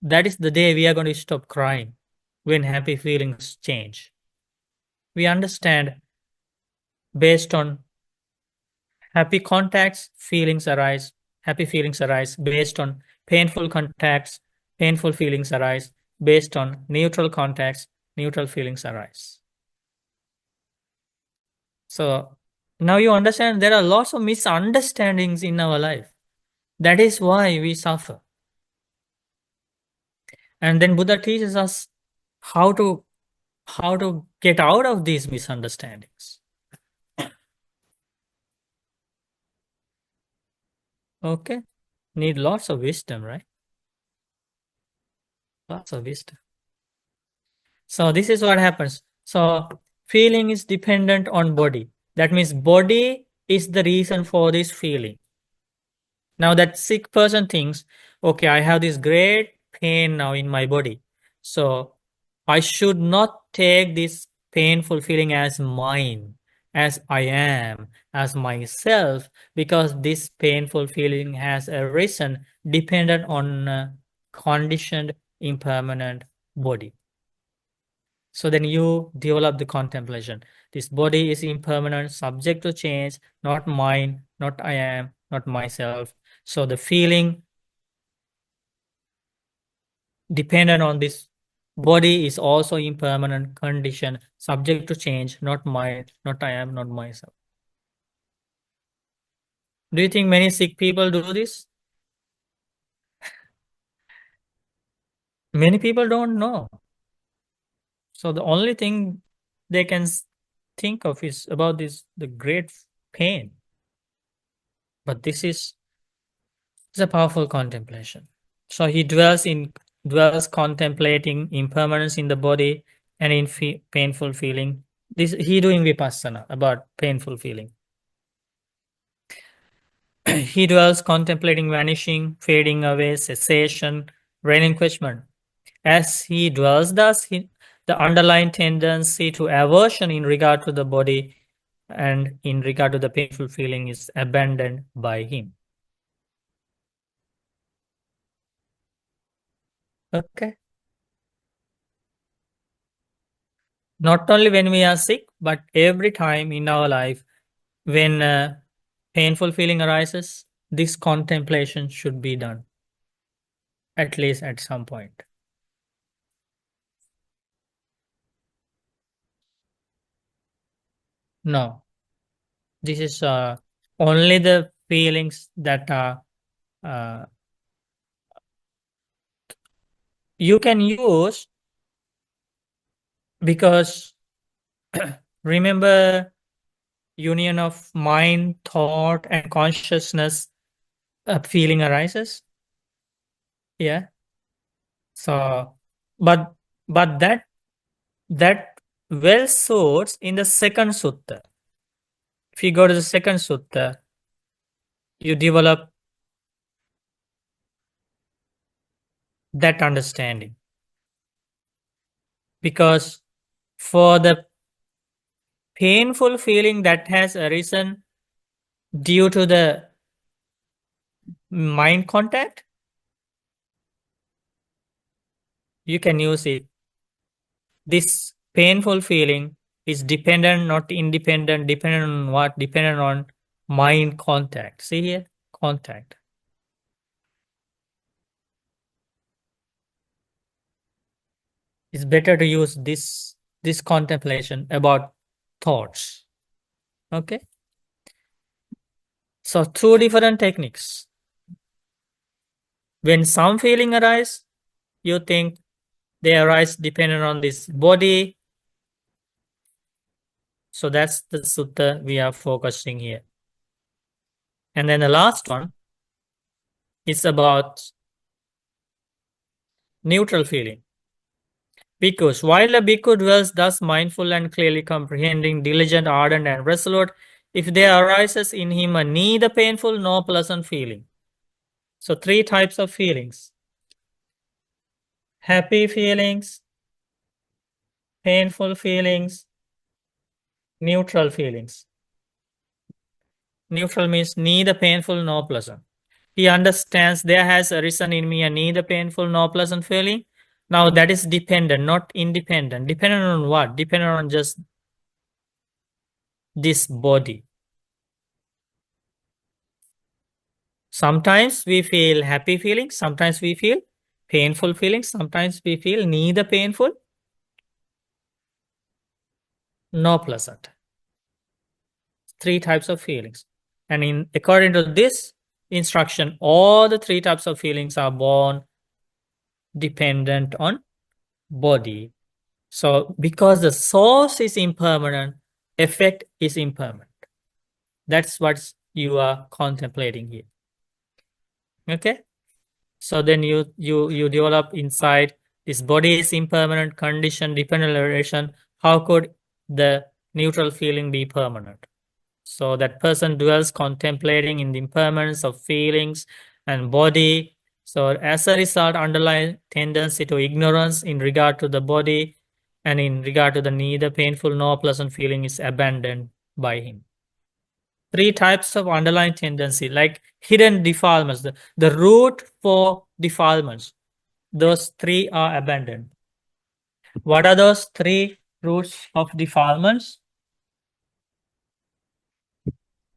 Speaker 1: that is the day we are going to stop crying when happy feelings change. We understand based on happy contacts, feelings arise. Happy feelings arise based on painful contacts. Painful feelings arise based on neutral contacts. Neutral feelings arise. So now you understand there are lots of misunderstandings in our life. That is why we suffer. And then Buddha teaches us how to get out of these misunderstandings. Okay? Need lots of wisdom, right? Lots of wisdom. So this is what happens. So feeling is dependent on body. That means body is the reason for this feeling. Now that sick person thinks, okay, I have this great pain now in my body. So I should not take this painful feeling as mine, as I am, as myself, because this painful feeling has arisen dependent on a conditioned, impermanent body. So then you develop the contemplation. This body is impermanent, subject to change, not mine, not I am, not myself. So the feeling dependent on this body is also impermanent, condition, subject to change, not mine, not I am, not myself. Do you think many sick people do this? Many people don't know. So the only thing they can think of is about the great pain. But this is a powerful contemplation. So he dwells contemplating impermanence in the body and in painful feeling. This he doing vipassana about painful feeling. He dwells contemplating vanishing, fading away, cessation, relinquishment. As he dwells thus, the underlying tendency to aversion in regard to the body and in regard to the painful feeling is abandoned by him. Okay. Not only when we are sick, but every time in our life when a painful feeling arises, this contemplation should be done, at least at some point. No, this is only the feelings that are you can use, because remember union of mind, thought, and consciousness, a feeling arises. Yeah. So, but that well sorts in the second sutta. If you go to the second sutta, you develop that understanding. Because for the painful feeling that has arisen due to the mind contact, you can use it. This painful feeling is dependent, not independent. Dependent on what? Dependent on mind contact. See here? Contact. It's better to use this contemplation about thoughts. Okay? So two different techniques. When some feeling arise, you think they arise dependent on this body. So that's the sutta we are focusing here. And then the last one is about neutral feeling. Bhikkhus, while a bhikkhu dwells thus mindful and clearly comprehending, diligent, ardent, and resolute, if there arises in him a neither painful nor pleasant feeling. So three types of feelings: happy feelings, painful feelings, neutral feelings. Neutral means neither painful nor pleasant. He understands there has arisen in me a neither painful nor pleasant feeling. Now that is dependent, not independent. Dependent on what? Dependent on just this body. Sometimes we feel happy feelings, sometimes we feel painful feelings, sometimes we feel neither painful nor pleasant. 3 types of feelings. And according to this instruction, all the 3 types of feelings are born dependent on body. So because the source is impermanent, effect is impermanent. That's what you are contemplating here. Okay? So then you develop inside this body is impermanent, condition, dependent relation. How could the neutral feeling be permanent? So that person dwells contemplating in the impermanence of feelings and body. So as a result, underlying tendency to ignorance in regard to the body and in regard to the neither painful nor pleasant feeling is abandoned by him. 3 types of underlying tendency, like hidden defilements, the root for defilements, those 3 are abandoned. What are those 3 roots of defilements?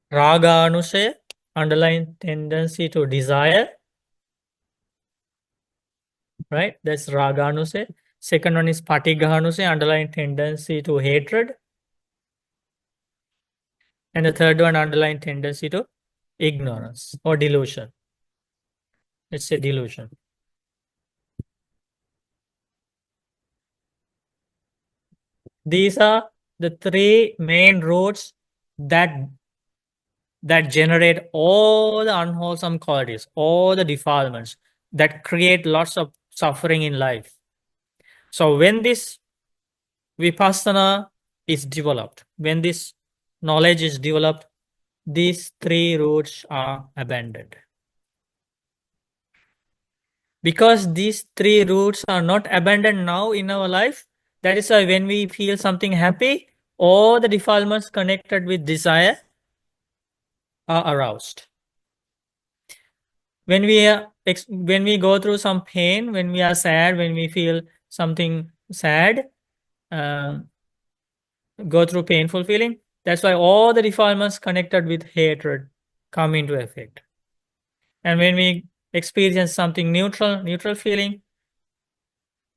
Speaker 1: Raga-anusaya, underlying tendency to desire, right? That's raga-anusaya. Second one is paṭiggaha-anusaya, underlying tendency to hatred. And the third one, underlying tendency to ignorance or delusion. Let's say delusion. These are the 3 main roots that generate all the unwholesome qualities, all the defilements that create lots of suffering in life. So when this vipassana is developed, when this knowledge is developed, these 3 roots are abandoned. Because these 3 roots are not abandoned now in our life, that is why when we feel something happy, all the defilements connected with desire are aroused. When we go through some pain, when we are sad, when we feel something sad, go through painful feeling, that's why all the defilements connected with hatred come into effect. And when we experience something neutral feeling,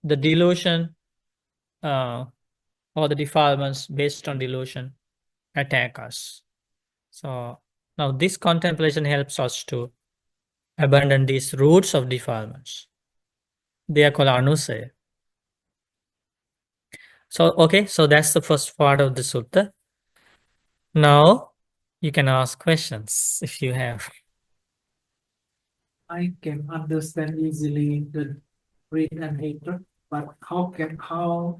Speaker 1: the delusion or the defilements based on delusion attack us. So now this contemplation helps us to abandon these roots of defilements. They are called anusaya. So, okay, so that's the first part of the sutta. Now you can ask questions if you have.
Speaker 3: I can understand easily the greed and hatred, but how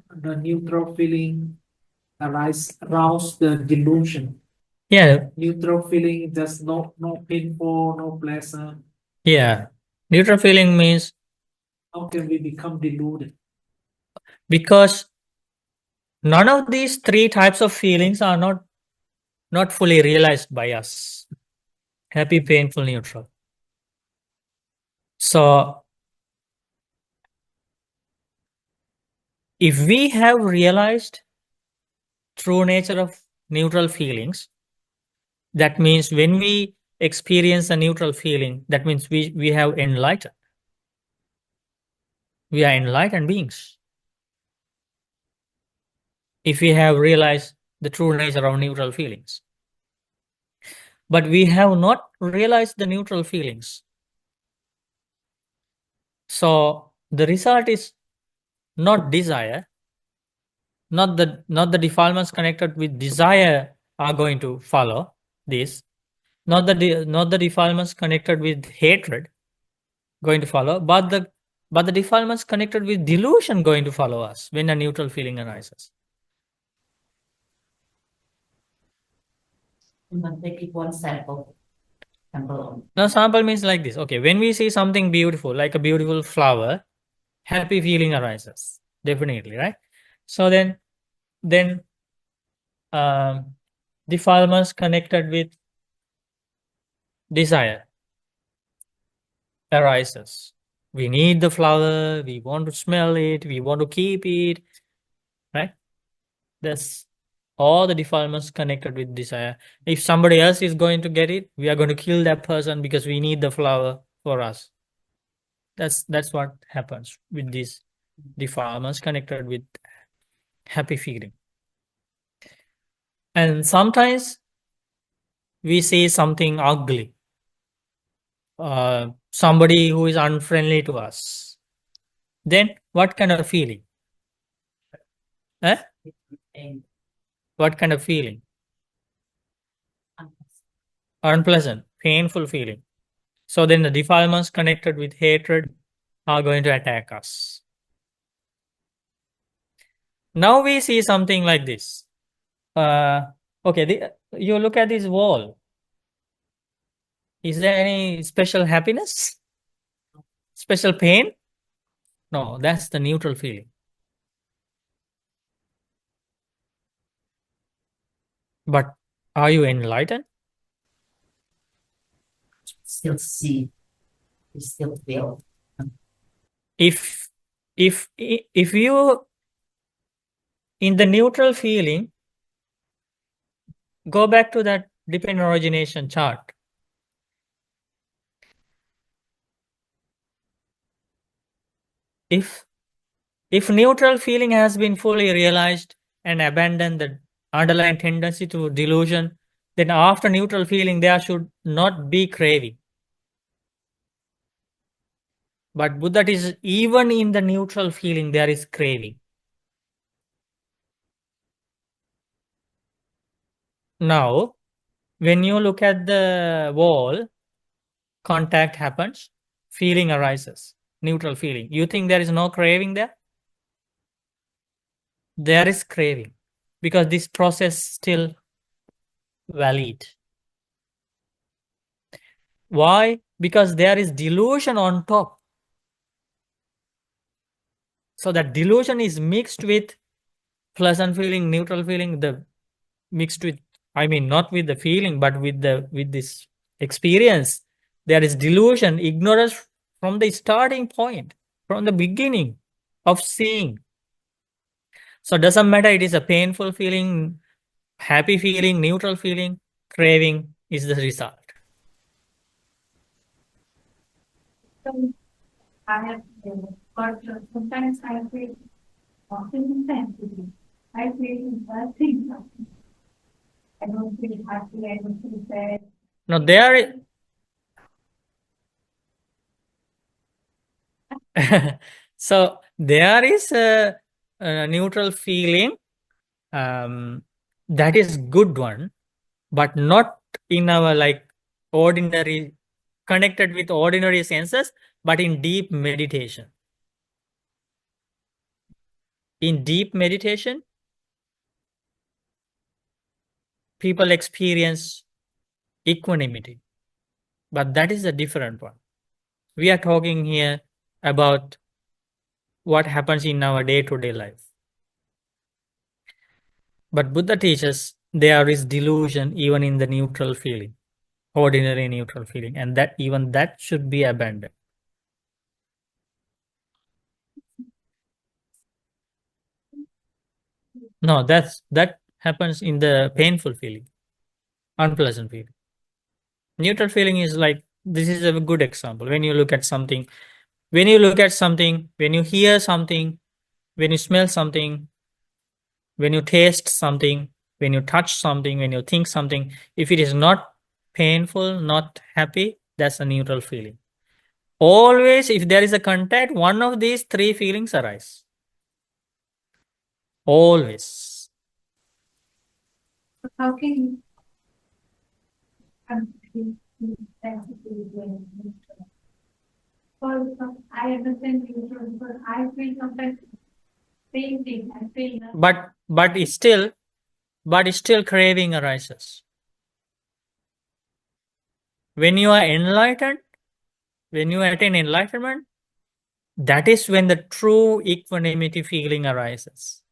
Speaker 3: the neutral feeling arouse the delusion?
Speaker 1: Yeah,
Speaker 3: Neutral feeling just no painful, no pleasant.
Speaker 1: yeah. Neutral feeling means
Speaker 3: How can we become deluded?
Speaker 1: because none of these 3 types of feelings are not fully realized by us. Happy, painful, neutral. So if we have realized true nature of neutral feelings, that means when we experience a neutral feeling, that means we have enlightened. We are enlightened beings. If we have realized the true nature of neutral feelings. But we have not realized the neutral feelings. So the result is not desire, not the defilements connected with desire are going to follow this, not the defilements connected with hatred going to follow, but the defilements connected with delusion going to follow us when a neutral feeling arises.
Speaker 4: Take it one sample.
Speaker 1: Now sample means like this. Okay, when we see something beautiful, like a beautiful flower, happy feeling arises. Definitely, right? So then defilements connected with desire arises. We need the flower, we want to smell it, we want to keep it, right? That's all the defilements connected with desire. If somebody else is going to get it, we are going to kill that person because we need the flower for us. That's what happens with these defilements connected with happy feeling. And sometimes we see something ugly, somebody who is unfriendly to us. Then what kind of feeling?
Speaker 4: And
Speaker 1: What kind of feeling? Unpleasant, painful feeling. So then the defilements connected with hatred are going to attack us. Now we see something like this. Okay, you look at this wall. Is there any special happiness? Special pain? No, that's the neutral feeling. But are you enlightened?
Speaker 4: still see, we still feel.
Speaker 1: If you in the neutral feeling, go back to that dependent origination chart. If neutral feeling has been fully realized and abandoned the underlying tendency to delusion, then after neutral feeling there should not be craving. But Buddha is even in the neutral feeling there is craving. Now, when you look at the wall, contact happens, feeling arises, neutral feeling. You think there is no craving there? There is craving because this process still valid. Why? Because there is delusion on top. So that delusion is mixed with pleasant feeling, neutral feeling, the mixed with, I mean, not with the feeling, but with this experience. There is delusion, ignorance from the starting point, from the beginning of seeing. So it doesn't matter, it is a painful feeling, happy feeling, neutral feeling, craving is the result.
Speaker 5: So I have, but sometimes I feel often fancy. I feel bad things. I don't feel happy, I don't feel sad.
Speaker 1: Now there is so there is a neutral feeling that is good one, but not in our like ordinary, connected with ordinary senses, but in deep meditation. In deep meditation, people experience equanimity, but that is a different one. We are talking here about what happens in our day-to-day life. But Buddha teaches there is delusion even in the neutral feeling, ordinary neutral feeling, and that even that should be abandoned. No, that happens in the painful feeling, unpleasant feeling. Neutral feeling is like, this is a good example. When you look at something, when you hear something, when you smell something, when you taste something, when you touch something, when you think something, if it is not painful, not happy, that's a neutral feeling. Always, if there is a contact, one of these three feelings arise. Always.
Speaker 5: How can you well, I understand you, but I feel sometimes same thing. I feel that.
Speaker 1: But still craving arises. When you are enlightened, when you attain enlightenment, that is when the true equanimity feeling arises.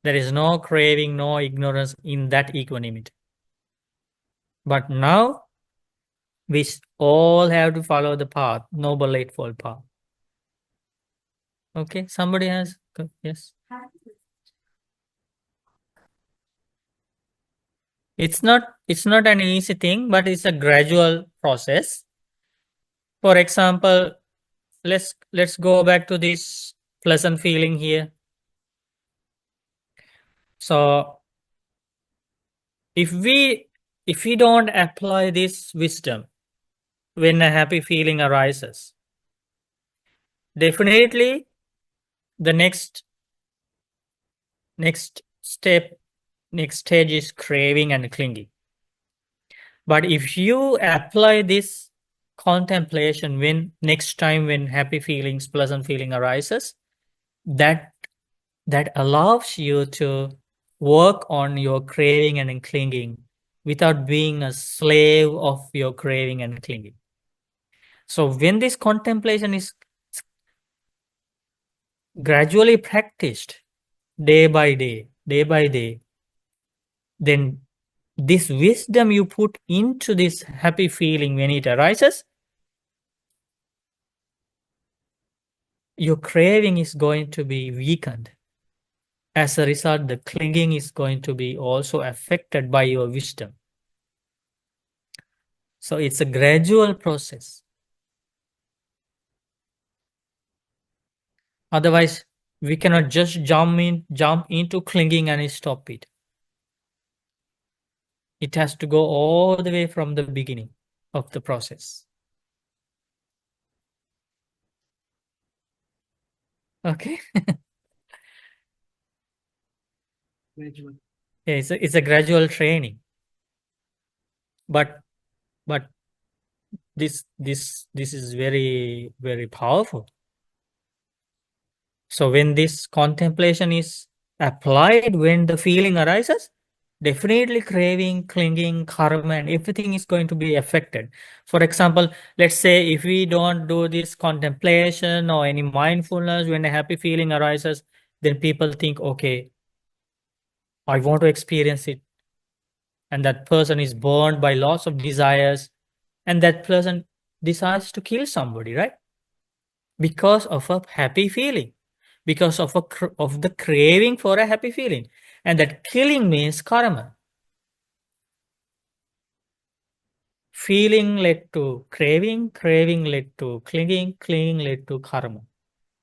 Speaker 1: There is no craving, no ignorance in that equanimity. But now, we all have to follow the path, Noble Eightfold Path. Okay, somebody has, yes? It's not an easy thing, but it's a gradual process. For example, let's go back to this pleasant feeling here. So if we don't apply this wisdom when a happy feeling arises, definitely the next stage is craving and clinging. But if you apply this contemplation when next time when happy feelings, pleasant feeling arises, that allows you to work on your craving and clinging without being a slave of your craving and clinging. So when this contemplation is gradually practiced day by day, then this wisdom you put into this happy feeling when it arises, your craving is going to be weakened. As a result, the clinging is going to be also affected by your wisdom. So it's a gradual process. Otherwise, we cannot just jump into clinging and stop it. It has to go all the way from the beginning of the process. Okay.
Speaker 3: Gradual.
Speaker 1: Yeah, it's a gradual training. But this is very, very powerful. So when this contemplation is applied, when the feeling arises, definitely craving, clinging, karma, and everything is going to be affected. For example, let's say if we don't do this contemplation or any mindfulness, when a happy feeling arises, then people think, okay, I want to experience it. And that person is burned by lots of desires, and that person decides to kill somebody, right? Because of a happy feeling, because of the craving for a happy feeling, and that killing means karma. Feeling led to craving, craving led to clinging, clinging led to karma,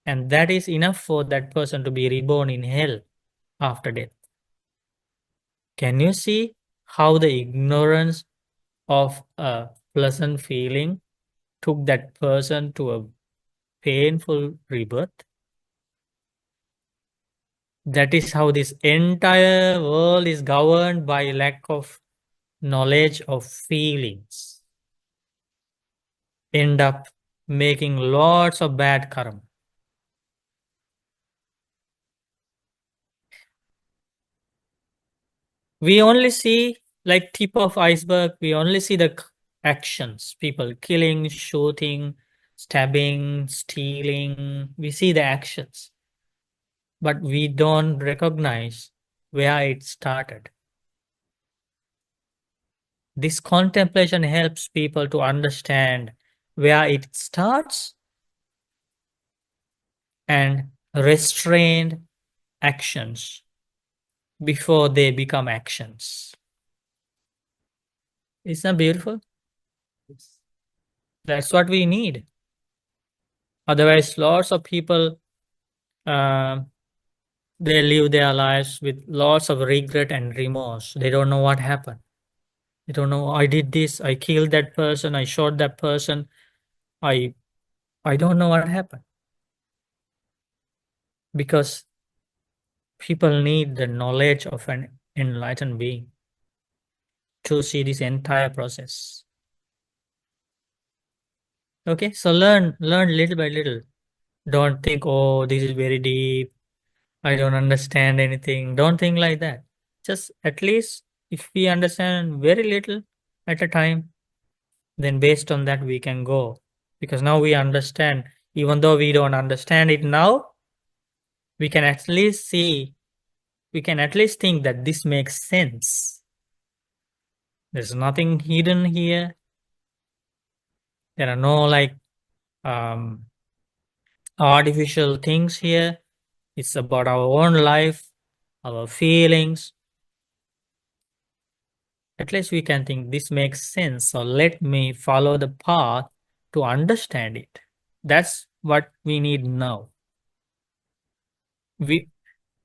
Speaker 1: and that is enough for that person to be reborn in hell after death. Can you see how the ignorance of a pleasant feeling took that person to a painful rebirth? That is how this entire world is governed by lack of knowledge of feelings. End up making lots of bad karma. We only see like tip of iceberg. We only see the actions, people killing, shooting, stabbing, stealing. We see the actions, but we don't recognize where it started. This contemplation helps people to understand where it starts and restrain actions before they become actions. Isn't that beautiful?
Speaker 3: Yes.
Speaker 1: That's what we need. Otherwise, lots of people, they live their lives with lots of regret and remorse. They don't know what happened. They don't know, I did this, I killed that person, I shot that person. I don't know what happened. Because people need the knowledge of an enlightened being to see this entire process. Okay, so learn little by little. Don't think, oh, this is very deep, I don't understand anything. Don't think like that. Just at least if we understand very little at a time, then based on that we can go. Because now we understand, even though we don't understand it now, we can at least see, we can at least think that this makes sense. There's nothing hidden here. There are no like artificial things here. It's about our own life, our feelings. At least we can think this makes sense. So let me follow the path to understand it. That's what we need now. We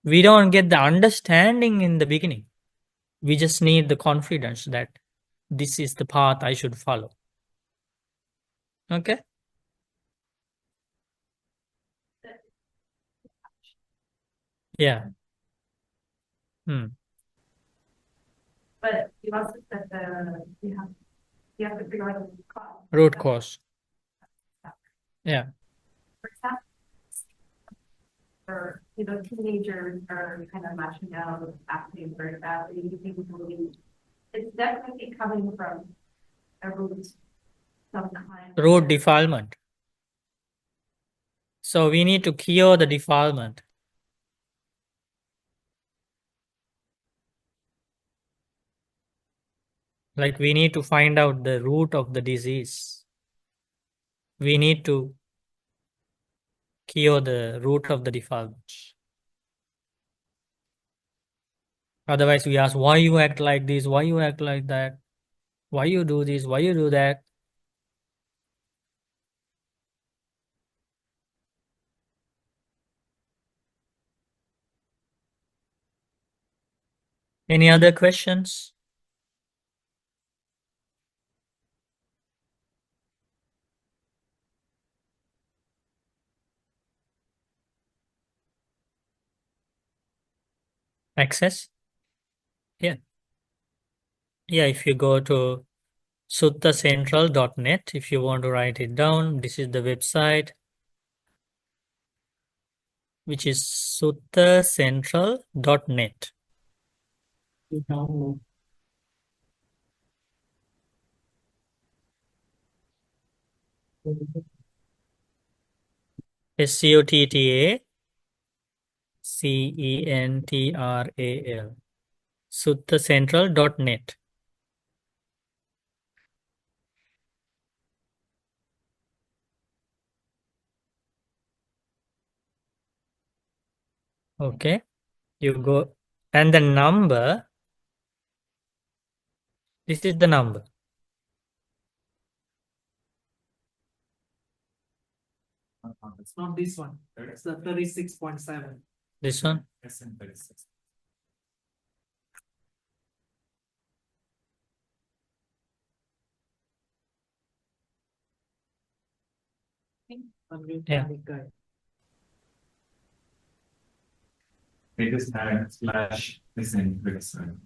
Speaker 1: don't get the understanding in the beginning. We just need the confidence that this is the path I should follow. Okay? Yeah.
Speaker 5: But you also said you have to figure out the cause.
Speaker 1: Root cause. Yeah.
Speaker 5: For example, or teenagers are kind of lashing out, acting very badly. It's definitely coming from a root, some kind.
Speaker 1: Root defilement. So we need to cure the defilement. Like we need to find out the root of the disease. We need to cure the root of the defilement. Otherwise we ask, why you act like this? Why you act like that? Why you do this? Why you do that? Any other questions? Access? Yeah. Yeah, if you go to suttacentral.net, if you want to write it down, this is the website, which is suttacentral.net.
Speaker 3: You download.
Speaker 1: SUTTACENTRAL. suttacentral.net. Okay, you go, and the number, this is the number.
Speaker 3: It's not this one. It's the 36.7.
Speaker 1: This one?
Speaker 3: Yeah.
Speaker 6: They just had slash listen listen.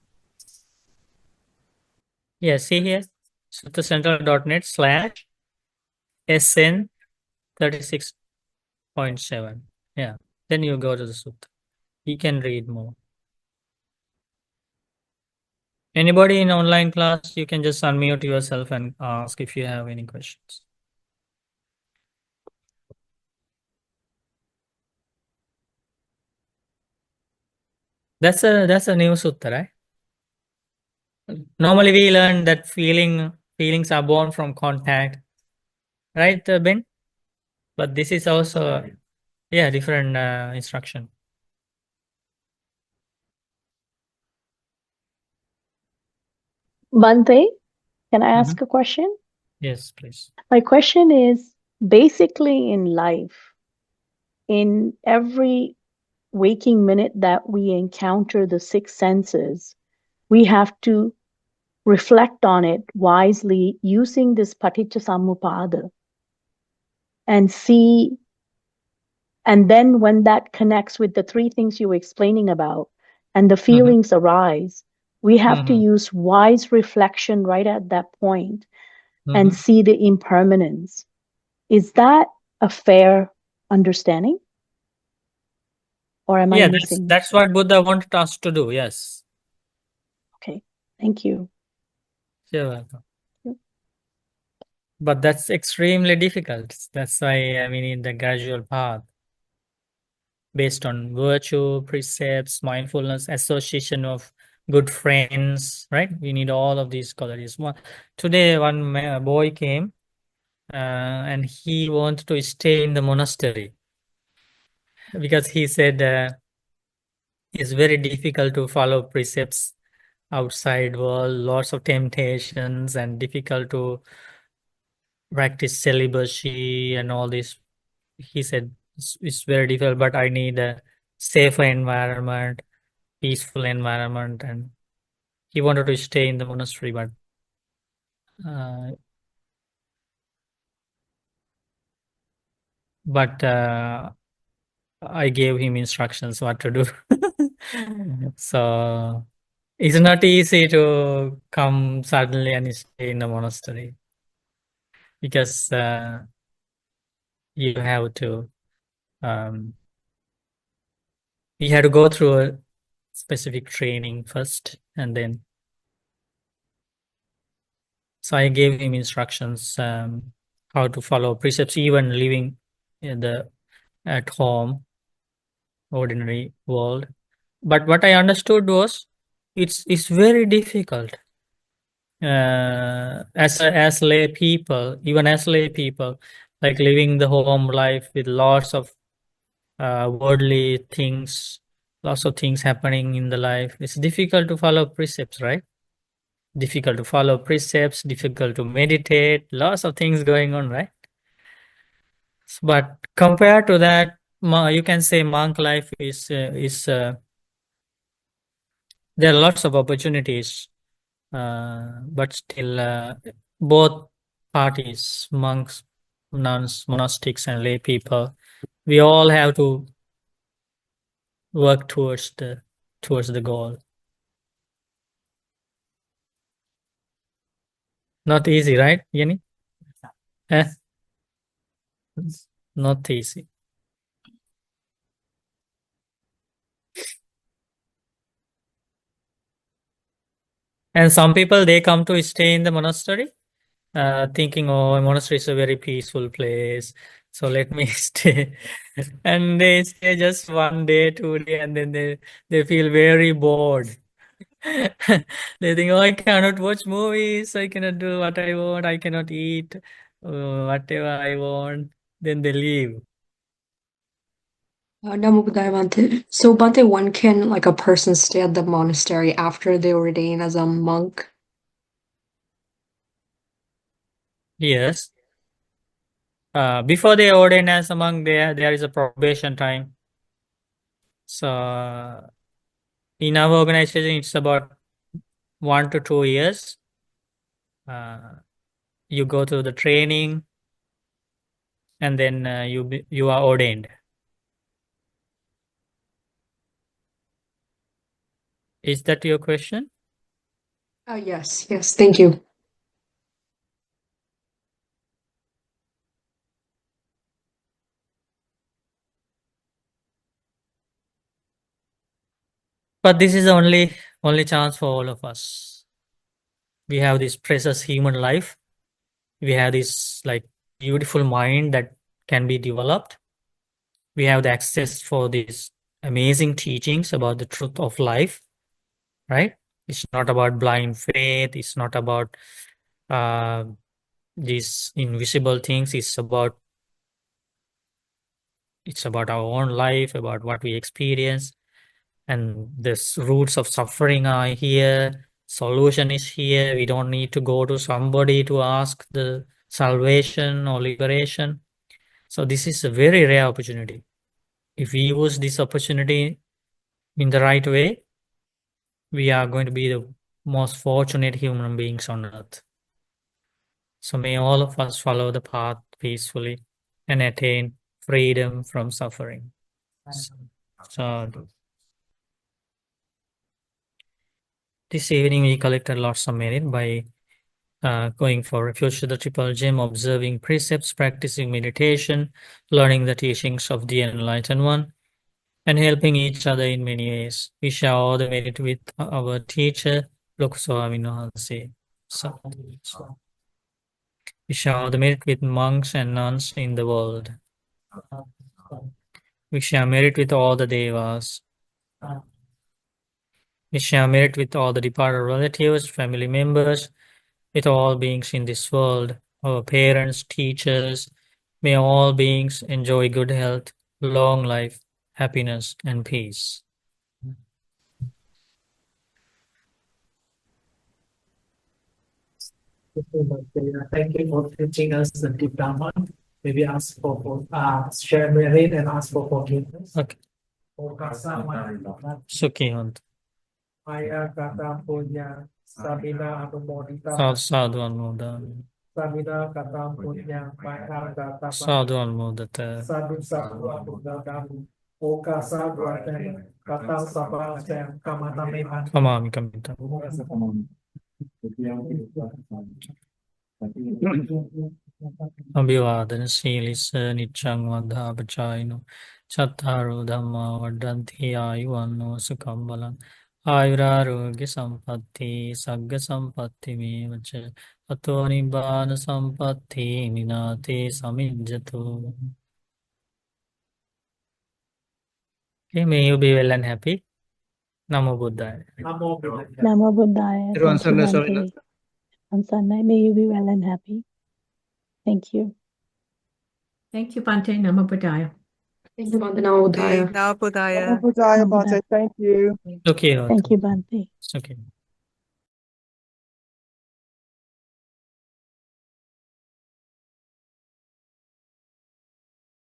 Speaker 1: Yeah, see here, suttacentral.net slash SN 36.7. Yeah, then you go to the sutta. You can read more. Anybody in online class, you can just unmute yourself and ask if you have any questions. That's a new sutta, right? Normally we learn that feelings are born from contact, right, Ben? But this is also, yeah, different instruction.
Speaker 7: Bante, can I ask a question?
Speaker 1: Yes, please.
Speaker 7: My question is basically in life, in every waking minute that we encounter the six senses, we have to reflect on it wisely using this Paṭhamagelaññasutta and see. And then when that connects with the three things you were explaining about and the feelings arise, we have to use wise reflection right at that point and see the impermanence. Is that a fair understanding? Or am I missing?
Speaker 1: That's what Buddha wanted us to do, yes.
Speaker 7: Okay, thank you.
Speaker 1: You're welcome. But that's extremely difficult. That's why, I mean, in the gradual path, based on virtue, precepts, mindfulness, association of good friends, right? We need all of these qualities. Today, one boy came and he wanted to stay in the monastery because he said it's very difficult to follow precepts outside world, lots of temptations and difficult to practice celibacy and all this. He said it's very difficult, but I need a safer environment, peaceful environment, and he wanted to stay in the monastery, but uh, I gave him instructions what to do. So it's not easy to come suddenly and stay in the monastery because you have to um, you have to go through a specific training first, and then so I gave him instructions how to follow precepts, even living in the at home, ordinary world. But what I understood was it's very difficult as lay people, even as lay people, like living the home life with lots of worldly things, lots of things happening in the life. It's difficult to follow precepts, right? Difficult to follow precepts, difficult to meditate, lots of things going on, right? But compared to that, you can say monk life is there are lots of opportunities, but still both parties, monks, nuns, monastics, and lay people, we all have to work towards the goal. Not easy, right, Yenny? Eh? Not easy. And some people, they come to stay in the monastery, thinking, oh, a monastery is a very peaceful place, so let me stay. And they stay just 1 day, 2 day, and then they feel very bored. They think, oh, I cannot watch movies, I cannot do what I want, I cannot eat whatever I want. Then they leave.
Speaker 8: Namo Buddhaya Bhante. So Bhante, when can like a person stay at the monastery after they ordain as a monk?
Speaker 1: Yes. Before they ordain as a monk, there is a probation time. So in our organization, it's about 1 to 2 years. You go through the training, and then you are ordained. Is that your question?
Speaker 8: Yes, thank you.
Speaker 1: But this is the only chance for all of us. We have this precious human life. We have this like beautiful mind that can be developed. We have the access for these amazing teachings about the truth of life, right? It's not about blind faith. It's not about these invisible things. It's about our own life, about what we experience. And the roots of suffering are here. Solution is here. We don't need to go to somebody to ask the salvation or liberation. So this is a very rare opportunity. If we use this opportunity in the right way, we are going to be the most fortunate human beings on earth. So may all of us follow the path peacefully and attain freedom from suffering. So this evening we collected lots of merit by going for refuge to the Triple Gem, observing precepts, practicing meditation, learning the teachings of the Enlightened One, and helping each other in many ways. We share all the merit with our teacher, Lokaswami Nahanse. So, we share all the merit with monks and nuns in the world. We share merit with all the devas. We share merit with all the departed relatives, family members, with all beings in this world, our parents, teachers. May all beings enjoy good health, long life, happiness, and peace.
Speaker 3: Thank you for teaching us the deep Dharma. Maybe ask for share merit and ask for forgiveness.
Speaker 1: Okay.
Speaker 3: Okasa
Speaker 1: Sukhi hontu.
Speaker 3: Maya kata punya Sabina Anumodita
Speaker 1: Sadhu anmodami.
Speaker 3: Sabina kata punya Maya kata
Speaker 1: Sadhu anmodate.
Speaker 3: Sadhu Sadhu Anumodami Okasa Guatan Kata Sabah Sam Kamata Mehan
Speaker 1: Kamami kamita. Abhivadana silisa niccang vadhabhacayino Chattaro dhamma vadanti ayuvanno sukham balam Ayurarogya sampatti sagga sampatti mevacha Ato nibbana sampatti minati samijjato. Okay, may you be well and happy. Namo Buddhaya.
Speaker 3: Namo Buddhaya.
Speaker 7: Namo Buddhaya. Thank you, Bhante. On Sunday, may you be well and happy. Thank you.
Speaker 9: Thank you, Bhante. Namo Buddhaya.
Speaker 8: Thank you, Bhante. Namo Buddhaya.
Speaker 10: Namo Buddhaya.
Speaker 7: Namo Buddhaya.
Speaker 10: Bhante. Thank you.
Speaker 1: Okay,
Speaker 7: Thank you, Bhante.
Speaker 1: okay.